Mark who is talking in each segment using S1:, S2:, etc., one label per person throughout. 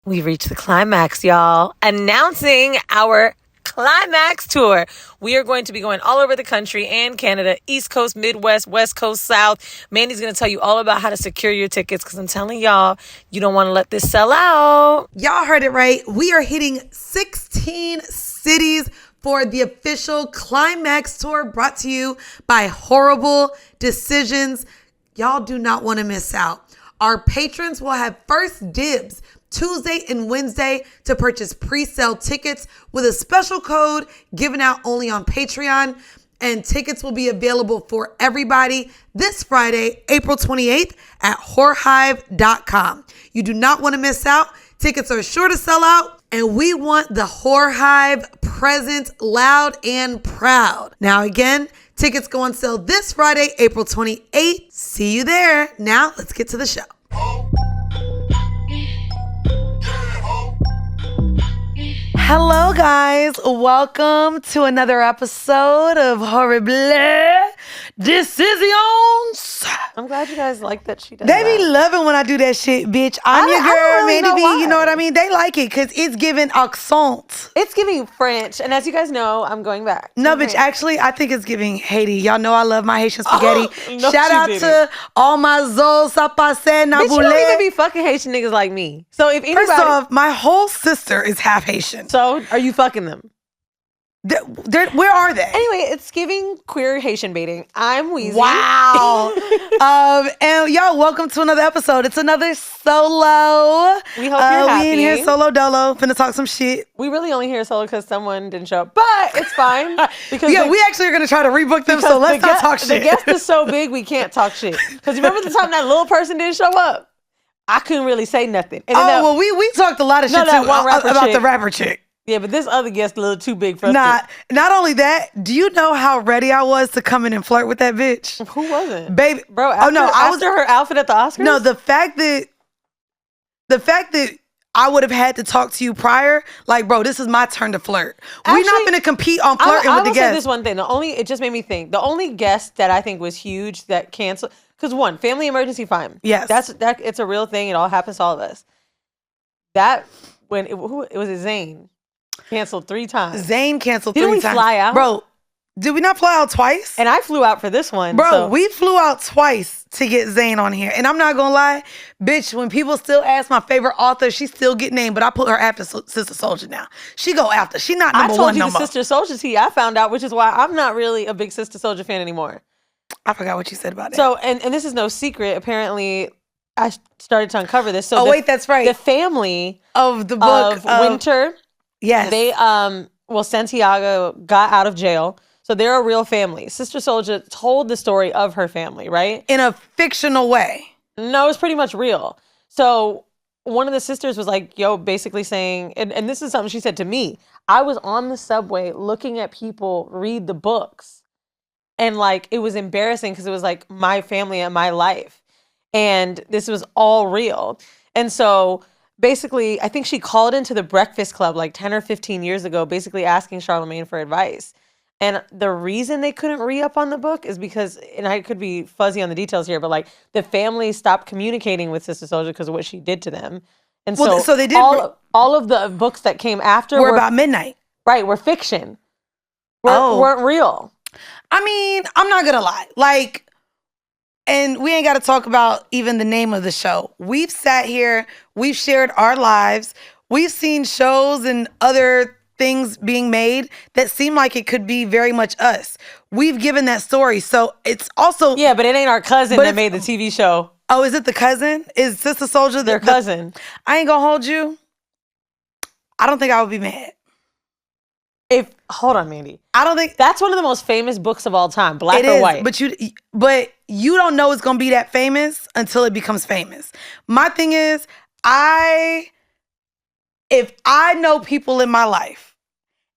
S1: We've reached the climax, y'all. Announcing our climax tour. We are going to be going all over the country and Canada, East Coast, Midwest, West Coast, South. Mandy's going to tell you all about how to secure your tickets because I'm telling y'all, you don't want to let this sell out.
S2: Y'all heard it right. We are hitting 16 cities for the official climax tour brought to you by Whoreible Decisions. Y'all do not want to miss out. Our patrons will have first dibs Tuesday and Wednesday to purchase pre-sale tickets with a special code given out only on Patreon. And tickets will be available for everybody this Friday, April 28th at whorehive.com. You do not want to miss out. Tickets are sure to sell out. And we want the Whorehive present loud and proud. Now again, tickets go on sale this Friday, April 28th. See you there. Now let's get to the show. Hello, guys. Welcome to another episode of Whoreible Decisions.
S1: I'm glad you guys like that she does
S2: They be
S1: that.
S2: loving when I do that shit, bitch. I'm your
S1: I
S2: girl,
S1: don't really
S2: Mandii
S1: know
S2: B.
S1: why.
S2: You know what I mean? They like it because it's giving accent.
S1: It's giving French. And as you guys know, I'm going back.
S2: No,
S1: Okay.
S2: bitch, actually, I think it's giving Haiti. Y'all know I love my Haitian spaghetti.
S1: No,
S2: Shout
S1: she
S2: out
S1: didn't.
S2: to all my Zol, Sapase,
S1: Bitch, you don't even
S2: Naboulé.
S1: be fucking Haitian niggas like me. So if anybody...
S2: First off, my whole sister is half Haitian.
S1: So are you fucking them?
S2: Where are they?
S1: Anyway, it's giving queer Haitian baiting. I'm Weezy.
S2: Wow. And y'all, welcome to another episode. It's another solo.
S1: We hope you're happy.
S2: We in here solo dolo, finna talk some shit.
S1: We really only hear solo because someone didn't show up, but it's fine because
S2: Yeah, we actually are gonna try to rebook them, so let's not talk
S1: The
S2: shit.
S1: guest is so big we can't talk shit. Because remember the time that little person didn't show up? I couldn't really say nothing. And then
S2: Well, we talked a lot of shit
S1: that
S2: too
S1: one rapper
S2: about
S1: chick.
S2: the rapper chick.
S1: yeah, but this other guest a little too big for us.
S2: Not only that, do you know how ready I was to come in and flirt with that bitch?
S1: Who wasn't?
S2: Baby,
S1: Bro, after,
S2: I was
S1: after her outfit at the Oscars?
S2: No, the fact that I would have had to talk to you prior, like, bro, this is my turn to flirt. We're not
S1: Actually,
S2: gonna compete on flirting
S1: I
S2: with the
S1: will say
S2: guests.
S1: this one thing. It just made me think. The only guest that I think was huge that canceled, because one, family emergency, fine.
S2: Yes.
S1: It's a real thing. It all happens to all of us. That, when it was a Zayn, canceled 3 times.
S2: Zayn canceled
S1: Didn't
S2: 3
S1: we
S2: times.
S1: fly out?
S2: Bro, did we not fly out twice?
S1: And I flew out for this one.
S2: Bro,
S1: so.
S2: we flew out twice to get Zayn on here. And I'm not gonna lie, bitch, when people still ask my favorite author, she still get named, but I put her after Sister Soldier now. She go after. She not number
S1: I told
S2: one
S1: you
S2: no
S1: the
S2: more.
S1: Sister Soldier tea I found out, which is why I'm not really a big Sister Soldier fan anymore.
S2: I forgot what you said about that.
S1: So, and this is no secret. Apparently, I started to uncover this. So
S2: wait, that's right.
S1: The family
S2: of the book
S1: of Winter,
S2: yes.
S1: they Santiago got out of jail. So they're a real family. Sister Soldier told the story of her family, right?
S2: In a fictional way.
S1: No, it's pretty much real. So one of the sisters was like, basically saying, and this is something she said to me. I was on the subway looking at people read the books. And like, it was embarrassing because it was like my family and my life. And this was all real. And so basically, I think she called into the Breakfast Club like 10 or 15 years ago, basically asking Charlemagne for advice. And the reason they couldn't re-up on the book is because, and I could be fuzzy on the details here, but like the family stopped communicating with Sister Soldier because of what she did to them. And
S2: so they did
S1: all of the books that came after
S2: were about midnight.
S1: Right, were fiction. Weren't real.
S2: I mean, I'm not gonna lie. Like, and we ain't got to talk about even the name of the show. We've sat here, we've shared our lives, we've seen shows and other things being made that seem like it could be very much us. We've given that story. So it's also...
S1: Yeah, but it ain't our cousin that made the TV show.
S2: Oh, is it the cousin? Is Sister Soldier
S1: their cousin?
S2: I ain't gonna hold you. I don't think I would be mad.
S1: Hold on, Mandii.
S2: I don't think...
S1: That's one of the most famous books of all time, black or white.
S2: But you don't know it's gonna be that famous until it becomes famous. My thing is, if I know people in my life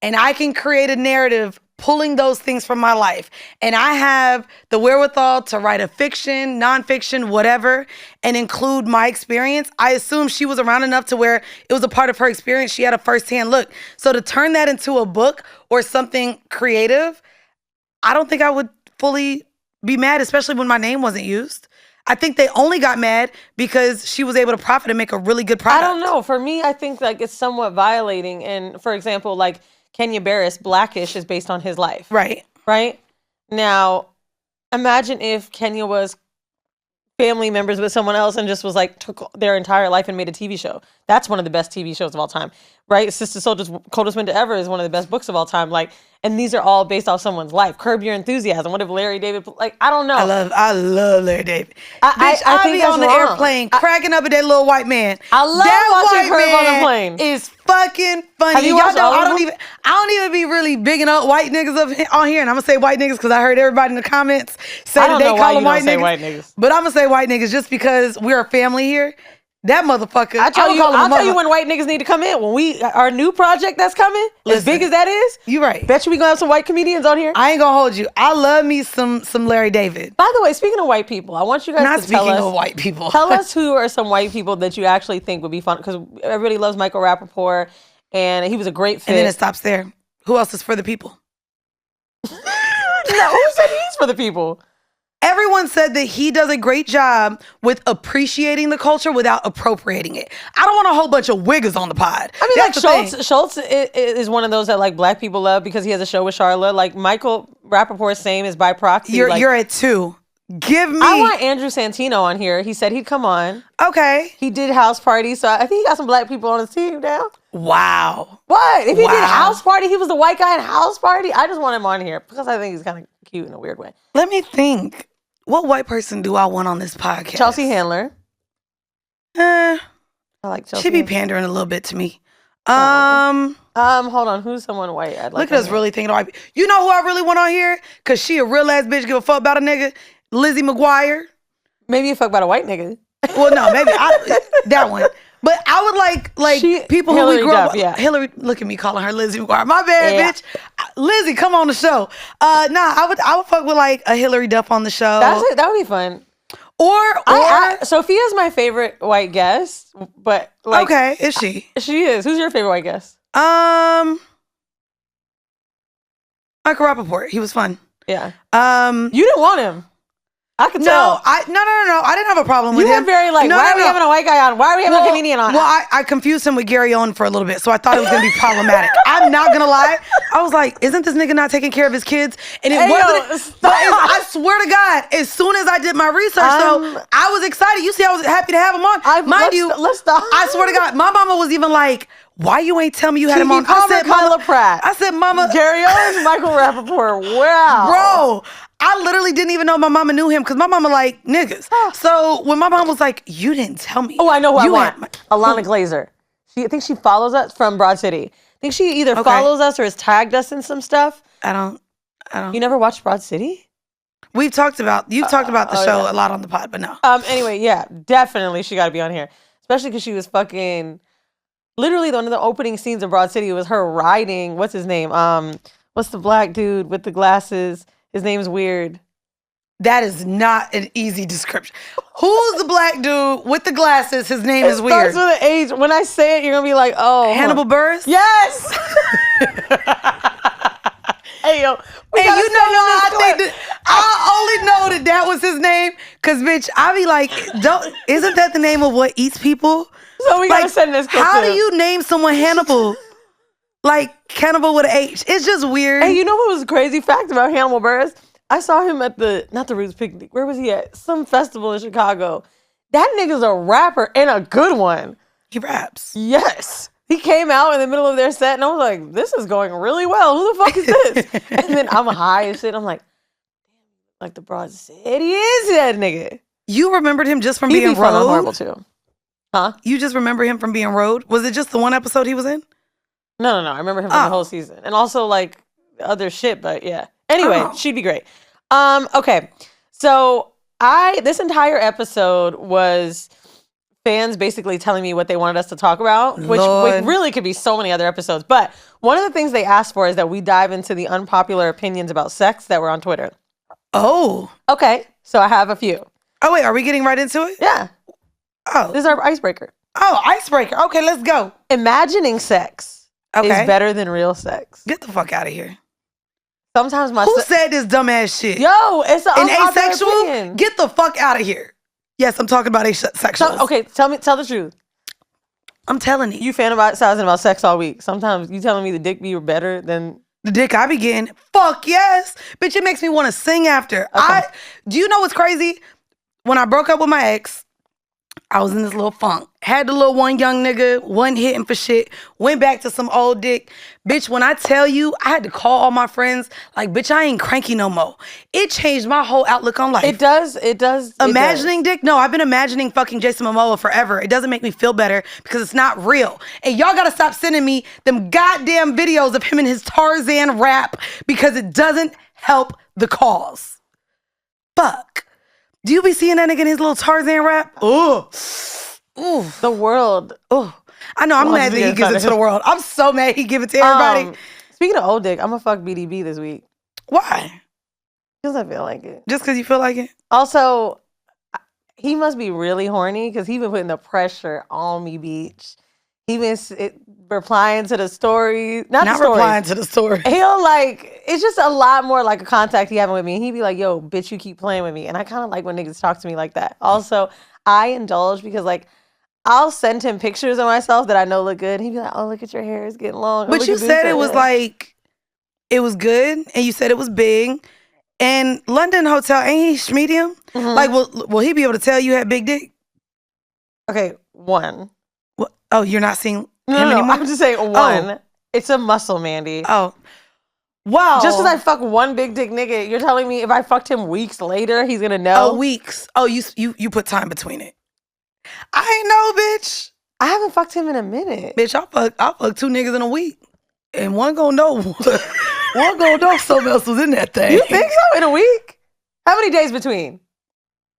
S2: and I can create a narrative pulling those things from my life, and I have the wherewithal to write a fiction, nonfiction, whatever, and include my experience, I assume she was around enough to where it was a part of her experience. She had a firsthand look. So to turn that into a book or something creative, I don't think I would fully be mad, especially when my name wasn't used. I think they only got mad because she was able to profit and make a really good product.
S1: I don't know. For me, I think like it's somewhat violating. And for example, like Kenya Barris, Blackish is based on his life.
S2: Right.
S1: Right? Now, imagine if Kenya was family members with someone else and just was like, took their entire life and made a TV show. That's one of the best TV shows of all time. Right? Sister Soldier's Coldest Winter Ever is one of the best books of all time. Like, and these are all based off someone's life. Curb Your Enthusiasm. What if Larry David, like, I don't know.
S2: I love Larry David.
S1: I think
S2: be
S1: that's
S2: on the
S1: wrong.
S2: airplane cracking up at that little white man.
S1: I love
S2: that
S1: watching
S2: white
S1: Curb on
S2: man
S1: the plane.
S2: Is fucking funny.
S1: Have you
S2: Y'all
S1: watched
S2: know,
S1: all of
S2: I
S1: them?
S2: don't even be really bigging up white niggas on here, and I'm gonna say white niggas because I heard everybody in the comments say
S1: I
S2: that
S1: don't
S2: they
S1: know why
S2: call
S1: you
S2: them
S1: don't
S2: white
S1: say
S2: niggas.
S1: white niggas.
S2: But I'm gonna say white niggas just because we're a family here. That motherfucker.
S1: I'll tell
S2: you
S1: you when white niggas need to come in. When our new project that's coming, as big as that is,
S2: you right.
S1: Bet you we gonna have some white comedians on here.
S2: I ain't gonna hold you. I love me some Larry David.
S1: By the way, speaking of white people, I want you guys
S2: Not
S1: to tell
S2: speaking
S1: us.
S2: of white people.
S1: Tell us who are some white people that you actually think would be fun, because everybody loves Michael Rappaport, and he was a great fit.
S2: And then it stops there. Who else is for the people?
S1: No, who said he's for the people?
S2: Everyone said that he does a great job with appreciating the culture without appropriating it. I don't want a whole bunch of wiggers on the pod.
S1: I mean,
S2: That's
S1: like Schultz is one of those that like black people love because he has a show with Charlotte. Like Michael Rappaport's same is by proxy.
S2: You're at 2. Give me.
S1: I want Andrew Santino on here. He said he'd come on.
S2: Okay.
S1: He did House Party, so I think he got some black people on his team now.
S2: Wow.
S1: What? If he did House Party, he was the white guy in House Party. I just want him on here because I think he's kind of cute in a weird way.
S2: Let me think. What white person do I want on this podcast?
S1: Chelsea Handler. I like Chelsea.
S2: She be pandering a little bit to me.
S1: Hold on. Who's someone white? I'd like
S2: Look at us really thinking white. You know who I really want on here? Because she a real ass bitch, give a fuck about a nigga? Lizzie McGuire.
S1: Maybe you fuck about a white nigga.
S2: Well, no, maybe that one. But I would like people who
S1: Hillary
S2: we grew up
S1: Duff,
S2: with.
S1: yeah.
S2: Hillary, look at me calling her Lizzie McGuire. My bad,
S1: Yeah.
S2: bitch. Lizzie, come on the show. I would fuck with like a Hillary Duff on the show.
S1: That would be fun.
S2: Or
S1: Sophia's my favorite white guest, but like,
S2: okay, is she?
S1: She is. Who's your favorite white guest?
S2: Michael Rappaport. He was fun.
S1: Yeah. You didn't want him. I could tell.
S2: No. I didn't have a problem with
S1: you
S2: him.
S1: were very like, why are we having a white guy on? Why are we having a comedian on?
S2: Well, I confused him with Gary Owen for a little bit, so I thought it was going to be problematic. I'm not going to lie. I was like, isn't this nigga not taking care of his kids? And it wasn't. But I swear to God, as soon as I did my research, I was excited. You see, I was happy to have him on.
S1: Let's stop.
S2: I swear to God, my mama was even like, why you ain't tell me you had him on?
S1: I said, Mama Pratt.
S2: I said, Mama.
S1: Gary Owens, Michael Rappaport. Wow.
S2: Bro, I literally didn't even know my mama knew him because my mama like niggas. So when my mom was like, you didn't tell me.
S1: Oh, I know who I want. Alana Glazer. I think she follows us from Broad City. I think she either follows us or has tagged us in some stuff.
S2: I don't.
S1: You never watched Broad City?
S2: You've talked about the show a lot on the pod, but no.
S1: Anyway, yeah, definitely she got to be on here. Especially because she was fucking, literally one of the opening scenes of Broad City was her riding, what's his name? What's the black dude with the glasses? His name's weird.
S2: That is not an easy description. Who's the black dude with the glasses? His name is weird.
S1: Starts with an H. When I say it, you're gonna be like, "Oh,
S2: Hannibal Buress."
S1: Yes. Hey yo,
S2: hey, you know what? I only know that was his name because, bitch, I be like, isn't that the name of what eats people?
S1: So we gotta send this.
S2: How do you name someone Hannibal? Like cannibal with an H. It's just weird.
S1: Hey, you know what was a crazy fact about Hannibal Buress? I saw him at not the Roots Picnic. Where was he at? Some festival in Chicago. That nigga's a rapper and a good one.
S2: He raps.
S1: Yes. He came out in the middle of their set and I was like, this is going really well. Who the fuck is this? And then I'm high and shit. I'm like, damn, like the Broad City is that nigga.
S2: You remembered him just from
S1: He'd
S2: being
S1: be fun on
S2: Road?
S1: Whoreible too. Huh?
S2: You just remember him from being Road? Was it just the one episode he was in?
S1: No. I remember him from the whole season. And also like other shit, but yeah. Anyway, she'd be great. Okay. So this entire episode was fans basically telling me what they wanted us to talk about, which really could be so many other episodes. But one of the things they asked for is that we dive into the unpopular opinions about sex that were on Twitter.
S2: Oh.
S1: Okay. So I have a few.
S2: Oh, wait. Are we getting right into it?
S1: Yeah.
S2: Oh.
S1: This is our icebreaker.
S2: Oh, icebreaker. Okay, let's go.
S1: Imagining sex is better than real sex.
S2: Get the fuck out of here.
S1: Sometimes
S2: Who said this dumbass shit?
S1: Yo, it's an
S2: asexual?
S1: opinion.
S2: Get the fuck out of here. Yes, I'm talking about asexuals.
S1: Okay, tell the truth.
S2: I'm telling you.
S1: You fantasizing about sex all week. Sometimes you telling me the dick be better than
S2: the dick I be getting. Fuck yes. Bitch, it makes me want to sing after.
S1: Okay.
S2: Do you know what's crazy? When I broke up with my ex, I was in this little funk. Had the little one young nigga, wasn't hitting for shit. Went back to some old dick. Bitch, when I tell you, I had to call all my friends. Like, bitch, I ain't cranky no more. It changed my whole outlook on life.
S1: It does.
S2: Imagining dick? No, I've been imagining fucking Jason Momoa forever. It doesn't make me feel better because it's not real. And y'all gotta stop sending me them goddamn videos of him in his Tarzan rap because it doesn't help the cause. Fuck. Do you be seeing that nigga in his little Tarzan rap? Ooh.
S1: The world.
S2: Ooh. I know, I'm mad that he gives it to the world. I'm so mad he give it to everybody.
S1: Speaking of old dick, I'm gonna fuck BDB this week.
S2: Why?
S1: Because I feel like it.
S2: Just because you feel like it?
S1: Also, he must be really horny because he been putting the pressure on me, beach. He been replying to the story. Not
S2: replying to the story.
S1: He'll it's just a lot more like a contact he having with me. And he'd be like, yo, bitch, you keep playing with me. And I kind of like when niggas talk to me like that. Also, I indulge because I'll send him pictures of myself that I know look good. He'd be like, oh, look at your hair, it's getting long.
S2: But you said it was it was good. And you said it was big. And London Hotel, ain't he medium? Mm-hmm. Will he be able to tell you had big dick?
S1: Okay, one.
S2: Oh, you're not seeing him
S1: anymore?
S2: No,
S1: I'm just saying one. Oh. It's a muscle, Mandii.
S2: Oh. Wow.
S1: Just because I fuck one big dick nigga, you're telling me if I fucked him weeks later, he's gonna know?
S2: Oh, weeks. Oh, you put time between it. I ain't know, bitch.
S1: I haven't fucked him in a minute.
S2: Bitch, I'll fuck two niggas in a week. And one gonna know. One gonna know something else was in that thing.
S1: You think so? In a week? How many days between?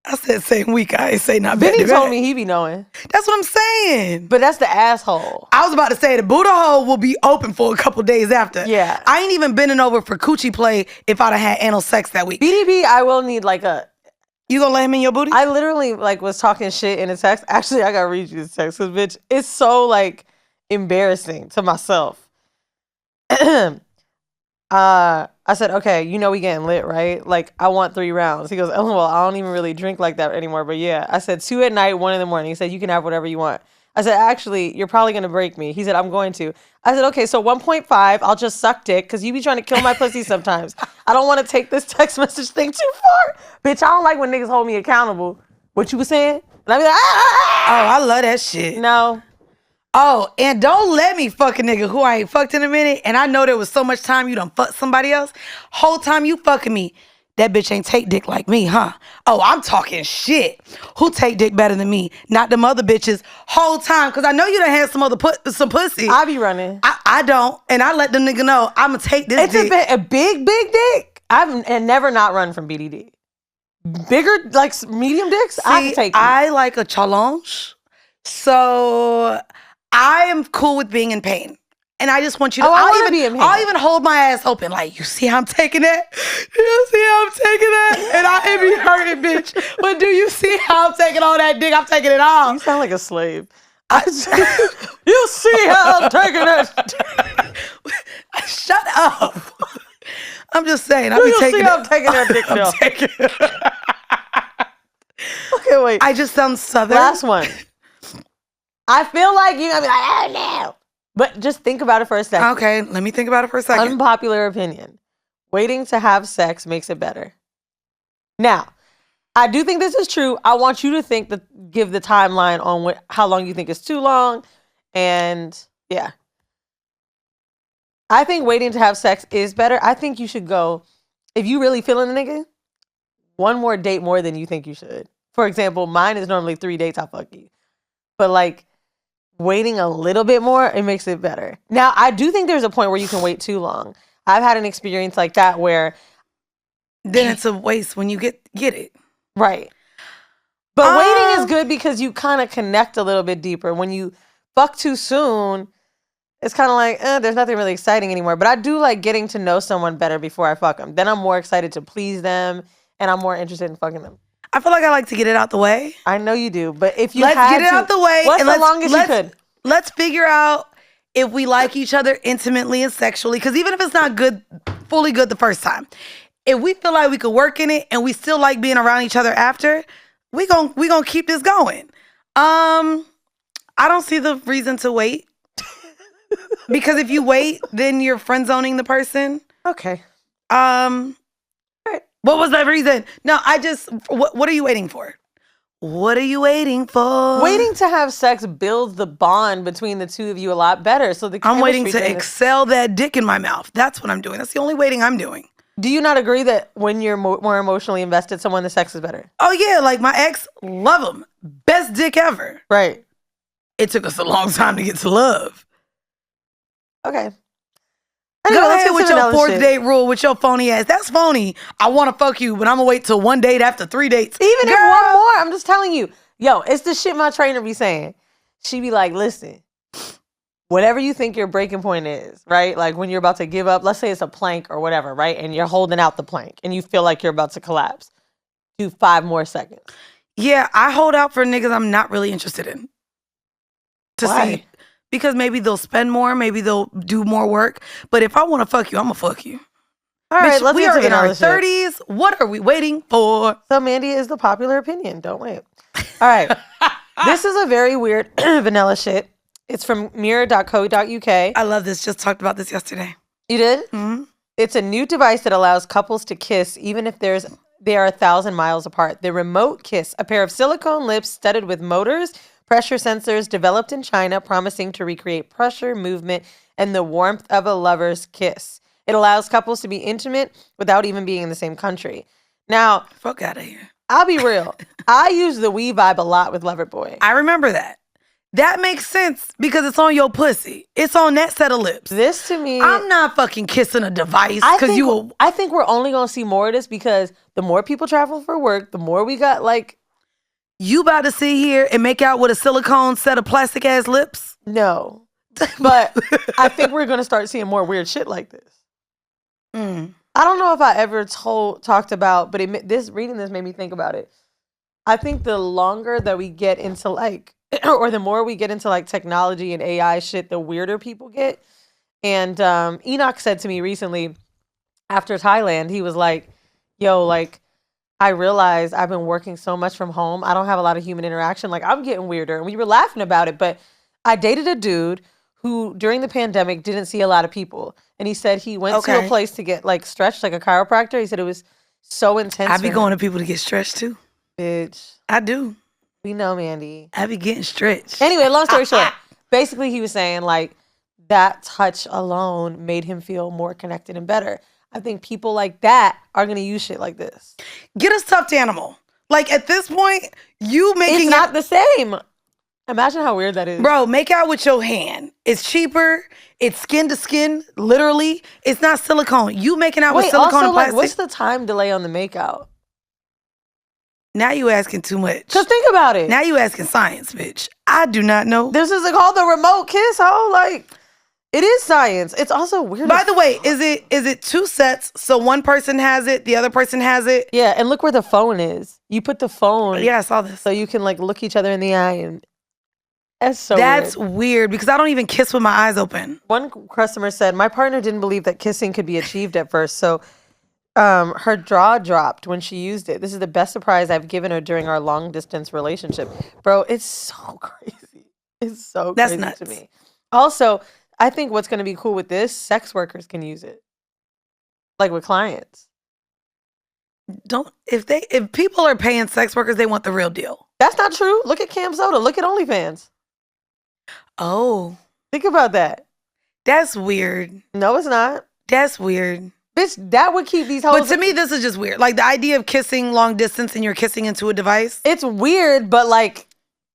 S2: I said same week. I ain't say not
S1: Vinny told me he be knowing.
S2: That's what I'm saying.
S1: But that's the asshole.
S2: I was about to say the Buddha hole will be open for a couple days after.
S1: Yeah.
S2: I ain't even bending over for coochie play if I'd have had anal sex that week.
S1: BDB, I will need
S2: You gonna let him in your booty?
S1: I literally was talking shit in a text. Actually, I gotta read you this text because bitch, it's so embarrassing to myself. I said, okay, we getting lit, right? I want 3 rounds. He goes, oh, well, I don't even really drink like that anymore. But yeah, I said 2 at night, 1 in the morning. He said, you can have whatever you want. I said, actually, you're probably going to break me. He said, I'm going to. I said, okay, so 1.5, I'll just suck dick because you be trying to kill my pussy sometimes. I don't want to take this text message thing too far. Bitch, I don't like when niggas hold me accountable. What you was saying? And I be like, ah!
S2: Oh, I love that shit.
S1: No.
S2: Oh, and don't let me fuck a nigga who I ain't fucked in a minute. And I know there was so much time you done fucked somebody else. Whole time you fucking me, that bitch ain't take dick like me, huh? Oh, I'm talking shit. Who take dick better than me? Not them other bitches. Whole time, because I know you done had some pussy.
S1: I be running.
S2: I don't. And I let the nigga know, I'm going to take this dick.
S1: It's a big dick. I've never not run from BDD. Bigger, medium dicks,
S2: See,
S1: I can take it.
S2: I like a challenge. So I am cool with being in pain. And I just want you to, I'll even hold my ass open. You see how I'm taking that? You see how I'm taking that? And it be hurting, bitch. But do you see how I'm taking all that dick? I'm taking it all.
S1: You sound like a slave. You see how I'm taking it?
S2: Shut up. I'm just saying.
S1: I'm taking that dick now.
S2: Taking it.
S1: Okay, wait.
S2: I just sound southern.
S1: Last one. I feel like you're going to be like, oh no. But just think about it for a second.
S2: Okay, let me think about it for a second.
S1: Unpopular opinion. Waiting to have sex makes it better. Now, I do think this is true. I want you to give the timeline on how long you think is too long. And yeah. I think waiting to have sex is better. I think you should go, if you really feeling the nigga, 1 more date more than you think you should. For example, mine is normally 3 dates, I'll fuck you. But waiting a little bit more, it makes it better. Now, I do think there's a point where you can wait too long. I've had an experience like that where
S2: then it's a waste when you get it.
S1: Right. But waiting is good because you kind of connect a little bit deeper. When you fuck too soon, it's kind of there's nothing really exciting anymore. But I do like getting to know someone better before I fuck them. Then I'm more excited to please them, and I'm more interested in fucking them.
S2: I feel like I like to get it out the way.
S1: I know you do, but if you
S2: let's get it out the way.
S1: What's the longest you could?
S2: Let's figure out if we like each other intimately and sexually. Because even if it's not good, fully good the first time, if we feel like we could work in it and we still like being around each other after, we gonna keep this going. I don't see the reason to wait. Because if you wait, then you're friend zoning the person.
S1: Okay.
S2: What was that reason? No, what are you waiting for? What are you waiting for?
S1: Waiting to have sex builds the bond between the two of you a lot better. So
S2: I'm waiting to excel that dick in my mouth. That's what I'm doing. That's the only waiting I'm doing.
S1: Do you not agree that when you're more emotionally invested, someone, the sex is better?
S2: Oh yeah, like my ex, love him. Best dick ever.
S1: Right.
S2: It took us a long time to get to love.
S1: Okay.
S2: Anyway, go ahead with your fourth date rule with your phony ass. That's phony. I want to fuck you, but I'm going to wait till 1 date after 3 dates.
S1: Even if one more, I'm just telling you. Yo, it's the shit my trainer be saying. She be like, listen, whatever you think your breaking point is, right? Like when you're about to give up, let's say it's a plank or whatever, right? And you're holding out the plank and you feel like you're about to collapse. Do 5 more seconds.
S2: Yeah, I hold out for niggas I'm not really interested in.
S1: Why?
S2: See. Because maybe they'll spend more, maybe they'll do more work. But if I want to fuck you, I'm going to fuck you.
S1: All right, let's
S2: we
S1: get
S2: are
S1: to
S2: in our
S1: shit.
S2: 30s. What are we waiting for?
S1: So Mandii is the popular opinion. Don't wait. All right. This is a very weird vanilla shit. It's from mirror.co.uk.
S2: I love this. Just talked about this yesterday.
S1: You did?
S2: Mm-hmm.
S1: It's a new device that allows couples to kiss even if they are 1,000 miles apart. The remote kiss, a pair of silicone lips studded with motors, pressure sensors developed in China, promising to recreate pressure, movement, and the warmth of a lover's kiss. It allows couples to be intimate without even being in the same country. Now,
S2: fuck out of here.
S1: I'll be real. I use the We Vibe a lot with Loverboy.
S2: I remember that. That makes sense because it's on your pussy. It's on that set of lips.
S1: This to me,
S2: I'm not fucking kissing a device because you.
S1: I think we're only gonna see more of this because the more people travel for work, the more we got like.
S2: You about to sit here and make out with a silicone set of plastic ass lips?
S1: No. But I think we're going to start seeing more weird shit like this. I don't know if I ever talked about, but reading this made me think about it. I think the longer that we get into like, or the more we get into like technology and AI shit, the weirder people get. And Enoch said to me recently after Thailand, he was like, yo, like, I realized I've been working so much from home. I don't have a lot of human interaction. Like, I'm getting weirder. And we were laughing about it. But I dated a dude who, during the pandemic, didn't see a lot of people. And he said he went to a place to get, like, stretched, like a chiropractor. He said it was so intense.
S2: I be going to people to get stretched, too.
S1: Bitch.
S2: I do.
S1: We know, Mandii.
S2: I be getting stretched.
S1: Anyway, long story short. Basically, he was saying, like, that touch alone made him feel more connected and better. I think people like that are going to use shit like this.
S2: Get a stuffed animal. Like, at this point, you making
S1: it's not the same. Imagine how weird that is.
S2: Bro, make out with your hand. It's cheaper. It's skin to skin, literally. It's not silicone. You making out with silicone and plastic.
S1: Like, what's the time delay on the makeout?
S2: Now you asking too much.
S1: Because think about it.
S2: Now you asking science, bitch. I do not know.
S1: This is called the remote kiss, ho? Like... It is science. It's also weird.
S2: By the way, is it 2 sets? So one person has it, the other person has it?
S1: Yeah, and look where the phone is. You put the phone.
S2: Yeah, I saw this.
S1: So you can like look each other in the eye and
S2: that's weird because I don't even kiss with my eyes open.
S1: One customer said, my partner didn't believe that kissing could be achieved at first. So her jaw dropped when she used it. This is the best surprise I've given her during our long distance relationship. Bro, it's so crazy. It's so crazy
S2: nuts.
S1: To me. Also, I think what's going to be cool with this, sex workers can use it. Like with clients.
S2: If people are paying sex workers, they want the real deal.
S1: That's not true. Look at Cam Soda. Look at OnlyFans.
S2: Oh.
S1: Think about that.
S2: That's weird.
S1: No, it's not.
S2: That's weird.
S1: Bitch, that would keep these hoes.
S2: But to me, this is just weird. Like the idea of kissing long distance and you're kissing into a device.
S1: It's weird, but like,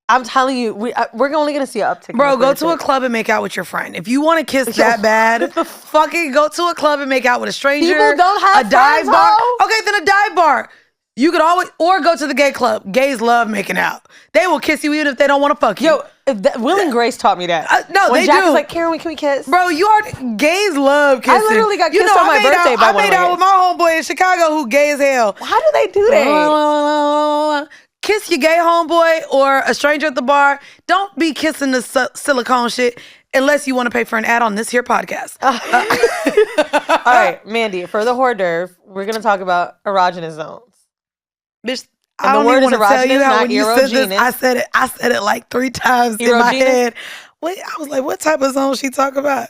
S1: I'm telling you, we're only going to see an uptick.
S2: Bro, go to a club and make out with your friend. If you want to kiss that bad, fucking go to a club and make out with a stranger.
S1: People don't have
S2: a dive
S1: friends,
S2: bar.
S1: ho?
S2: Okay, then a dive bar. You could always, or go to the gay club. Gays love making out. They will kiss you even if they don't want to fuck you.
S1: Yo, Will and Grace taught me that.
S2: No,
S1: when
S2: they
S1: Jack
S2: do.
S1: was like, Karen, can we kiss?
S2: Bro, gays love kissing.
S1: I literally got kissed on my birthday by one of my
S2: I made out with my homeboy in Chicago who gay as hell.
S1: How do they do that?
S2: Kiss your gay homeboy or a stranger at the bar. Don't be kissing the silicone shit unless you want to pay for an ad on this here podcast.
S1: All right, Mandii, for the hors d'oeuvre, we're going to talk about erogenous zones.
S2: Bitch, I
S1: the
S2: don't
S1: word
S2: even
S1: is
S2: want to tell you
S1: erogenous,
S2: how
S1: not
S2: when you said this,
S1: erogenous.
S2: I said it like 3 times in my
S1: Erogenous?
S2: head. Wait, I was like, what type of zone she talk about?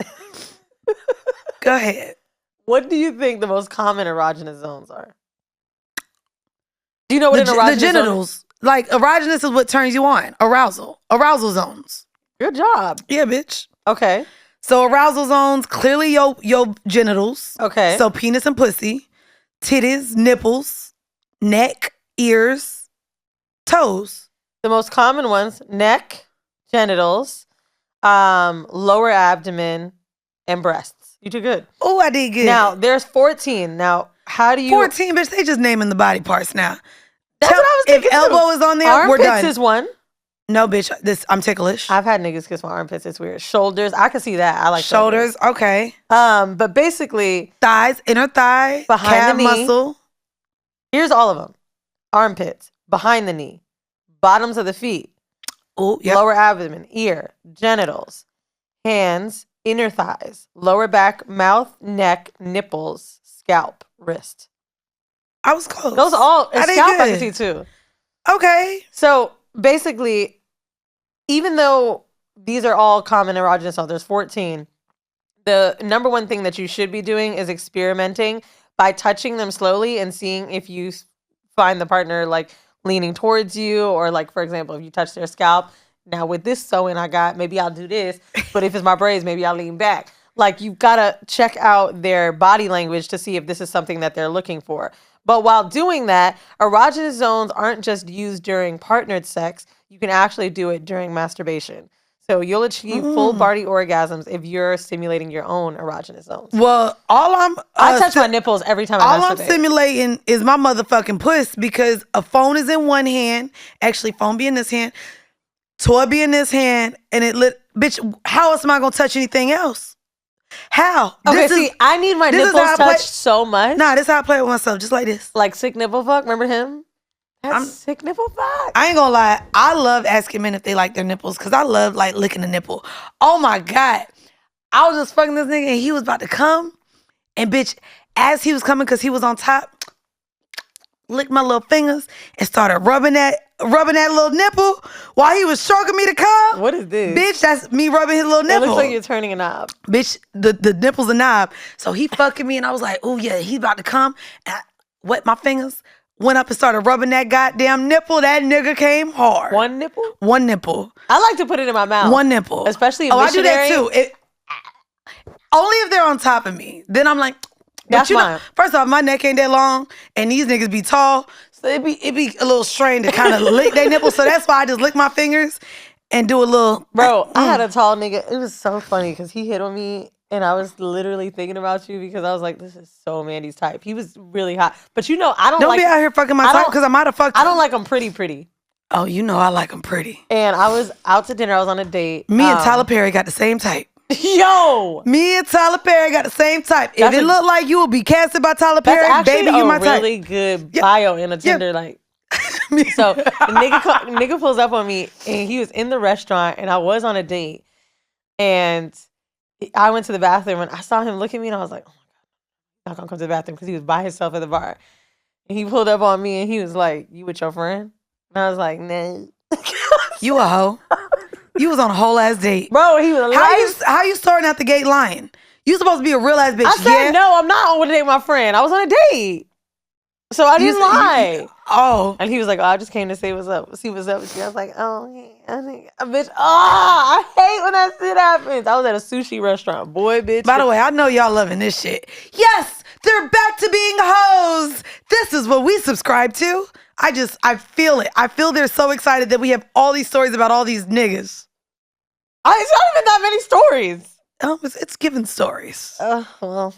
S2: Go ahead.
S1: What do you think the most common erogenous zones are? Do you know what an
S2: The
S1: erogenous zone is?
S2: genitals. Like, erogenous is what turns you on. Arousal zones.
S1: Good job.
S2: Yeah, bitch.
S1: Okay.
S2: So arousal zones, clearly your genitals.
S1: Okay.
S2: So penis and pussy, titties, nipples, neck, ears, toes.
S1: The most common ones: neck, genitals, lower abdomen, and breasts. You did good.
S2: Oh, I did good.
S1: Now there's 14. Now, how do you?
S2: 14, bitch. They just naming the body parts now.
S1: That's what I was thinking.
S2: If elbow is on there, we're
S1: armpits
S2: done.
S1: is one.
S2: No, bitch. I'm ticklish.
S1: I've had niggas kiss my armpits. It's weird. Shoulders, I can see that. I like
S2: shoulders. Okay.
S1: But basically,
S2: thighs, inner thigh,
S1: behind
S2: calf
S1: the knee,
S2: muscle.
S1: Here's all of them: armpits, behind the knee, bottoms of the feet, lower abdomen, ear, genitals, hands, inner thighs, lower back, mouth, neck, nipples, scalp, wrist.
S2: I was close.
S1: Those all
S2: I did
S1: scalp
S2: good.
S1: I can see too.
S2: Okay.
S1: So basically, even though these are all common erogenous zones, there's 14. The number one thing that you should be doing is experimenting by touching them slowly and seeing if you find the partner like leaning towards you, or like, for example, if you touch their scalp. Now with this sewing I got, maybe I'll do this, but if it's my braids, maybe I'll lean back. Like, you've got to check out their body language to see if this is something that they're looking for. But while doing that, erogenous zones aren't just used during partnered sex. You can actually do it during masturbation. So you'll achieve full body orgasms if you're stimulating your own erogenous zones.
S2: Well,
S1: I touch my nipples every time I masturbate.
S2: All I'm stimulating is my motherfucking puss, because a phone is in one hand. Actually, phone be in this hand. Toy be in this hand. And bitch, how else am I going to touch anything else? How?
S1: Okay, I need my nipples touched so much.
S2: Nah, this is how I play with myself, just like this.
S1: Like sick nipple fuck, remember him? That's sick nipple fuck.
S2: I ain't gonna lie, I love asking men if they like their nipples, because I love like licking the nipple. Oh my God. I was just fucking this nigga and he was about to come. And bitch, as he was coming, because he was on top, licked my little fingers and started rubbing that little nipple while he was stroking me to come.
S1: What is this?
S2: Bitch, that's me rubbing his little nipple.
S1: It looks like you're turning a knob.
S2: Bitch, the nipple's a knob. So he fucking me and I was like, oh yeah, he's about to come. And I wet my fingers, went up and started rubbing that goddamn nipple. That nigga came hard.
S1: One nipple?
S2: One nipple.
S1: I like to put it in my mouth.
S2: One nipple.
S1: Especially if
S2: I do that too. Only if they're on top of me. Then I'm like,
S1: that's fine.
S2: First off, my neck ain't that long, and these niggas be tall, so it be a little strained to kind of lick their nipples. So that's why I just lick my fingers and do a little.
S1: Bro, I had a tall nigga. It was so funny because he hit on me, and I was literally thinking about you because I was like, this is so Mandi's type. He was really hot, but you know, I don't
S2: be out here fucking my type, because I might have fucked.
S1: I don't like him pretty.
S2: Oh, you know I like them pretty.
S1: And I was out to dinner. I was on a date.
S2: Me and Tyler Perry got the same type.
S1: Yo,
S2: me and Tyler Perry got the same type. If it looked like you will be casted by Tyler Perry, baby, you my type.
S1: That's really good bio in a Tinder. Like, so the nigga pulls up on me, and he was in the restaurant, and I was on a date, and I went to the bathroom, and I saw him look at me, and I was like, oh my God, I'm not gonna come to the bathroom, because he was by himself at the bar. And he pulled up on me, and he was like, you with your friend? And I was like, nah.
S2: You a hoe. You was on a whole ass date.
S1: Bro, he was
S2: how you starting out the gate lying? You supposed to be a real ass bitch.
S1: I said, no, I'm not on a date with my friend. I was on a date. So I didn't lie. And he was like, oh, I just came to say what's up. See what's up with you. I was like, oh, yeah. I think, bitch, I hate when that shit happens. I was at a sushi restaurant. Boy, bitch.
S2: By the way, I know y'all loving this shit. Yes, they're back to being hoes. This is what we subscribe to. I feel it. I feel they're so excited that we have all these stories about all these niggas.
S1: It's not even that many stories.
S2: It's Givin stories.
S1: Well,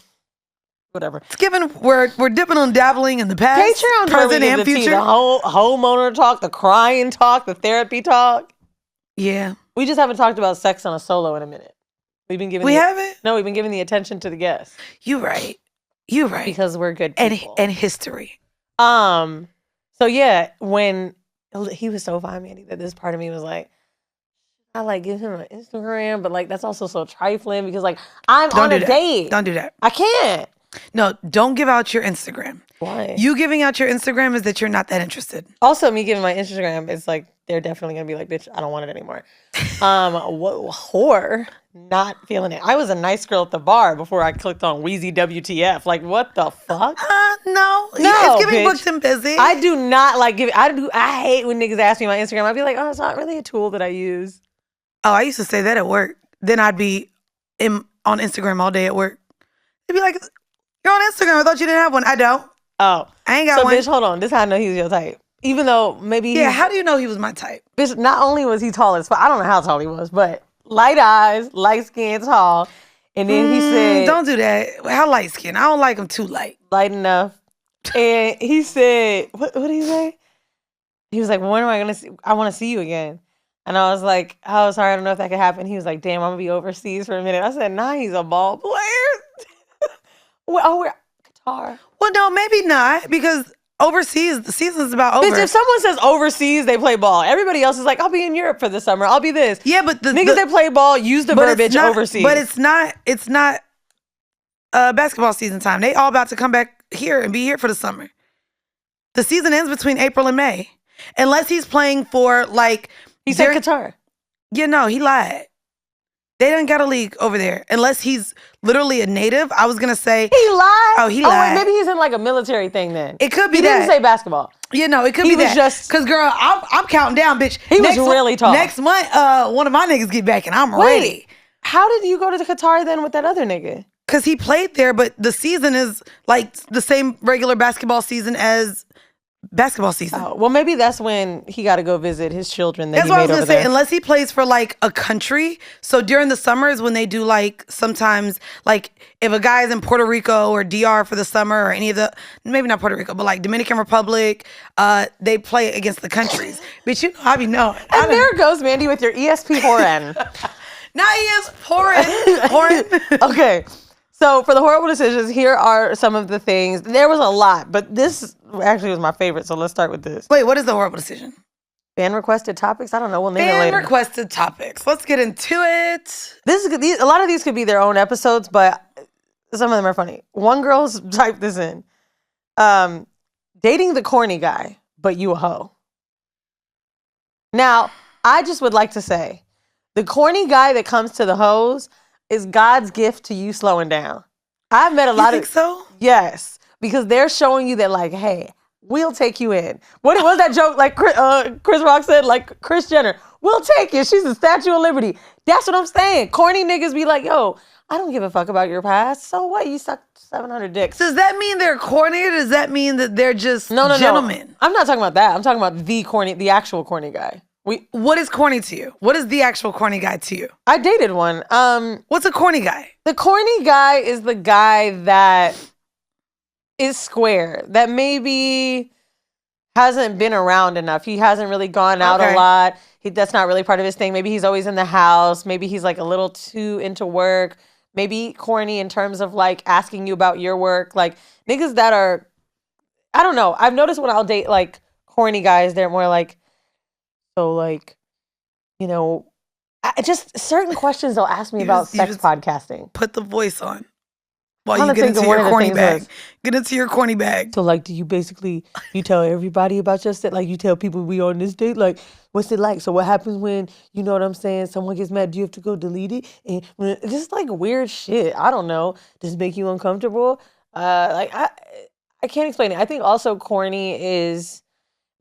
S1: whatever.
S2: It's Givin. We're dipping and dabbling in the past,
S1: Patreon's
S2: present, and future.
S1: The whole homeowner talk, the crying talk, the therapy talk.
S2: Yeah.
S1: We just haven't talked about sex on a solo in a minute. We've been giving.
S2: Haven't?
S1: No, we've been giving the attention to the guests.
S2: You right.
S1: Because we're good people.
S2: And history.
S1: So yeah, when he was so fine, Mandii, that this part of me was like, I like give him an Instagram, but like that's also so trifling because like I'm on a date.
S2: Don't do that.
S1: I can't.
S2: No, don't give out your Instagram.
S1: Why?
S2: You giving out your Instagram is that you're not that interested.
S1: Also, me giving my Instagram is like, they're definitely going to be like, bitch, I don't want it anymore. Whore, not feeling it. I was a nice girl at the bar before I clicked on Weezy WTF. Like, what the fuck?
S2: No.
S1: No,
S2: it's giving
S1: bitch.
S2: booked and busy.
S1: I do not like giving. I hate when niggas ask me my Instagram. I'd be like, oh, it's not really a tool that I use.
S2: Oh, I used to say that at work. Then I'd be on Instagram all day at work. They'd be like, you're on Instagram. I thought you didn't have one. I don't.
S1: Oh.
S2: I ain't got one.
S1: Bitch, hold on. This is how I know he was your type. Even though maybe
S2: Yeah, how do you know he was my type?
S1: Bitch, not only was he tall as fuck, I don't know how tall he was, but light eyes, light skin, tall. And then he said,
S2: don't do that. How light skin? I don't like him too light.
S1: Light enough. And he said, what did he say? He was like, well, when am I going to see? I want to see you again. And I was like, oh, sorry, I don't know if that could happen. He was like, damn, I'm going to be overseas for a minute. I said, nah, he's a ball player. We're Qatar.
S2: Well, no, maybe not, because overseas, the season's about over.
S1: Bitch, if someone says overseas, they play ball. Everybody else is like, I'll be in Europe for the summer. I'll be this.
S2: Yeah, but the
S1: niggas that play ball use the verbiage overseas.
S2: But it's not basketball season time. They all about to come back here and be here for the summer. The season ends between April and May. Unless he's playing for like...
S1: He said Qatar.
S2: Yeah, no, he lied. They didn't got a league over there. Unless he's literally a native. I was going to say...
S1: He lied?
S2: Oh, he lied.
S1: Wait, maybe he's in like a military thing then.
S2: It could be
S1: he
S2: that.
S1: He didn't say basketball.
S2: Yeah, no, it could be that. Because, girl, I'm counting down, bitch.
S1: He was really tall.
S2: Next month, one of my niggas get back and I'm ready.
S1: How did you go to Qatar then with that other nigga?
S2: Because he played there, but the season is like the same regular basketball season as basketball season.
S1: Oh, well, maybe that's when he got to go visit his children that
S2: that's
S1: he
S2: what
S1: made
S2: I was
S1: over
S2: gonna say.
S1: there.
S2: Unless he plays for like a country. So during the summers when they do like sometimes like if a guy is in Puerto Rico or DR for the summer or any of the, maybe not Puerto Rico, but like Dominican Republic, they play against the countries. But you know, I be knowing.
S1: And there goes Mandii with your ESP whorin.
S2: Now he is pouring.
S1: Okay. So for the horrible decisions, here are some of the things. There was a lot, but this actually was my favorite. So let's start with this.
S2: Wait, what is the horrible decision?
S1: Fan requested topics? I don't know. We'll name it later.
S2: Fan requested topics. Let's get into it.
S1: A lot of these could be their own episodes, but some of them are funny. One girl's typed this in. Dating the corny guy, but you a hoe. Now, I just would like to say, the corny guy that comes to the hoes is God's gift to you slowing down. I've met a lot of...
S2: You think so?
S1: Yes. Because they're showing you that like, hey, we'll take you in. What was that joke like Chris Rock said? Like Kris Jenner, we'll take you. She's the Statue of Liberty. That's what I'm saying. Corny niggas be like, yo, I don't give a fuck about your past. So what? You sucked 700 dicks.
S2: Does that mean they're corny or does that mean that they're just gentlemen?
S1: No. I'm not talking about that. I'm talking about the actual corny guy.
S2: What is corny to you? What is the actual corny guy to you?
S1: I dated one.
S2: What's a corny guy?
S1: The corny guy is the guy that is square, that maybe hasn't been around enough. He hasn't really gone out a lot. That's not really part of his thing. Maybe he's always in the house. Maybe he's like a little too into work. Maybe corny in terms of like asking you about your work. Like niggas that are, I don't know. I've noticed when I'll date like corny guys, they're more like, so like, you know, just certain questions they'll ask me about sex podcasting.
S2: Put the voice on while you get into your corny bag. Get into your corny bag.
S1: So like, do you tell everybody about your sex? Like you tell people we on this date? Like, what's it like? So what happens when, you know what I'm saying, someone gets mad? Do you have to go delete it? And just like weird shit. I don't know. Does it make you uncomfortable? I can't explain it. I think also corny is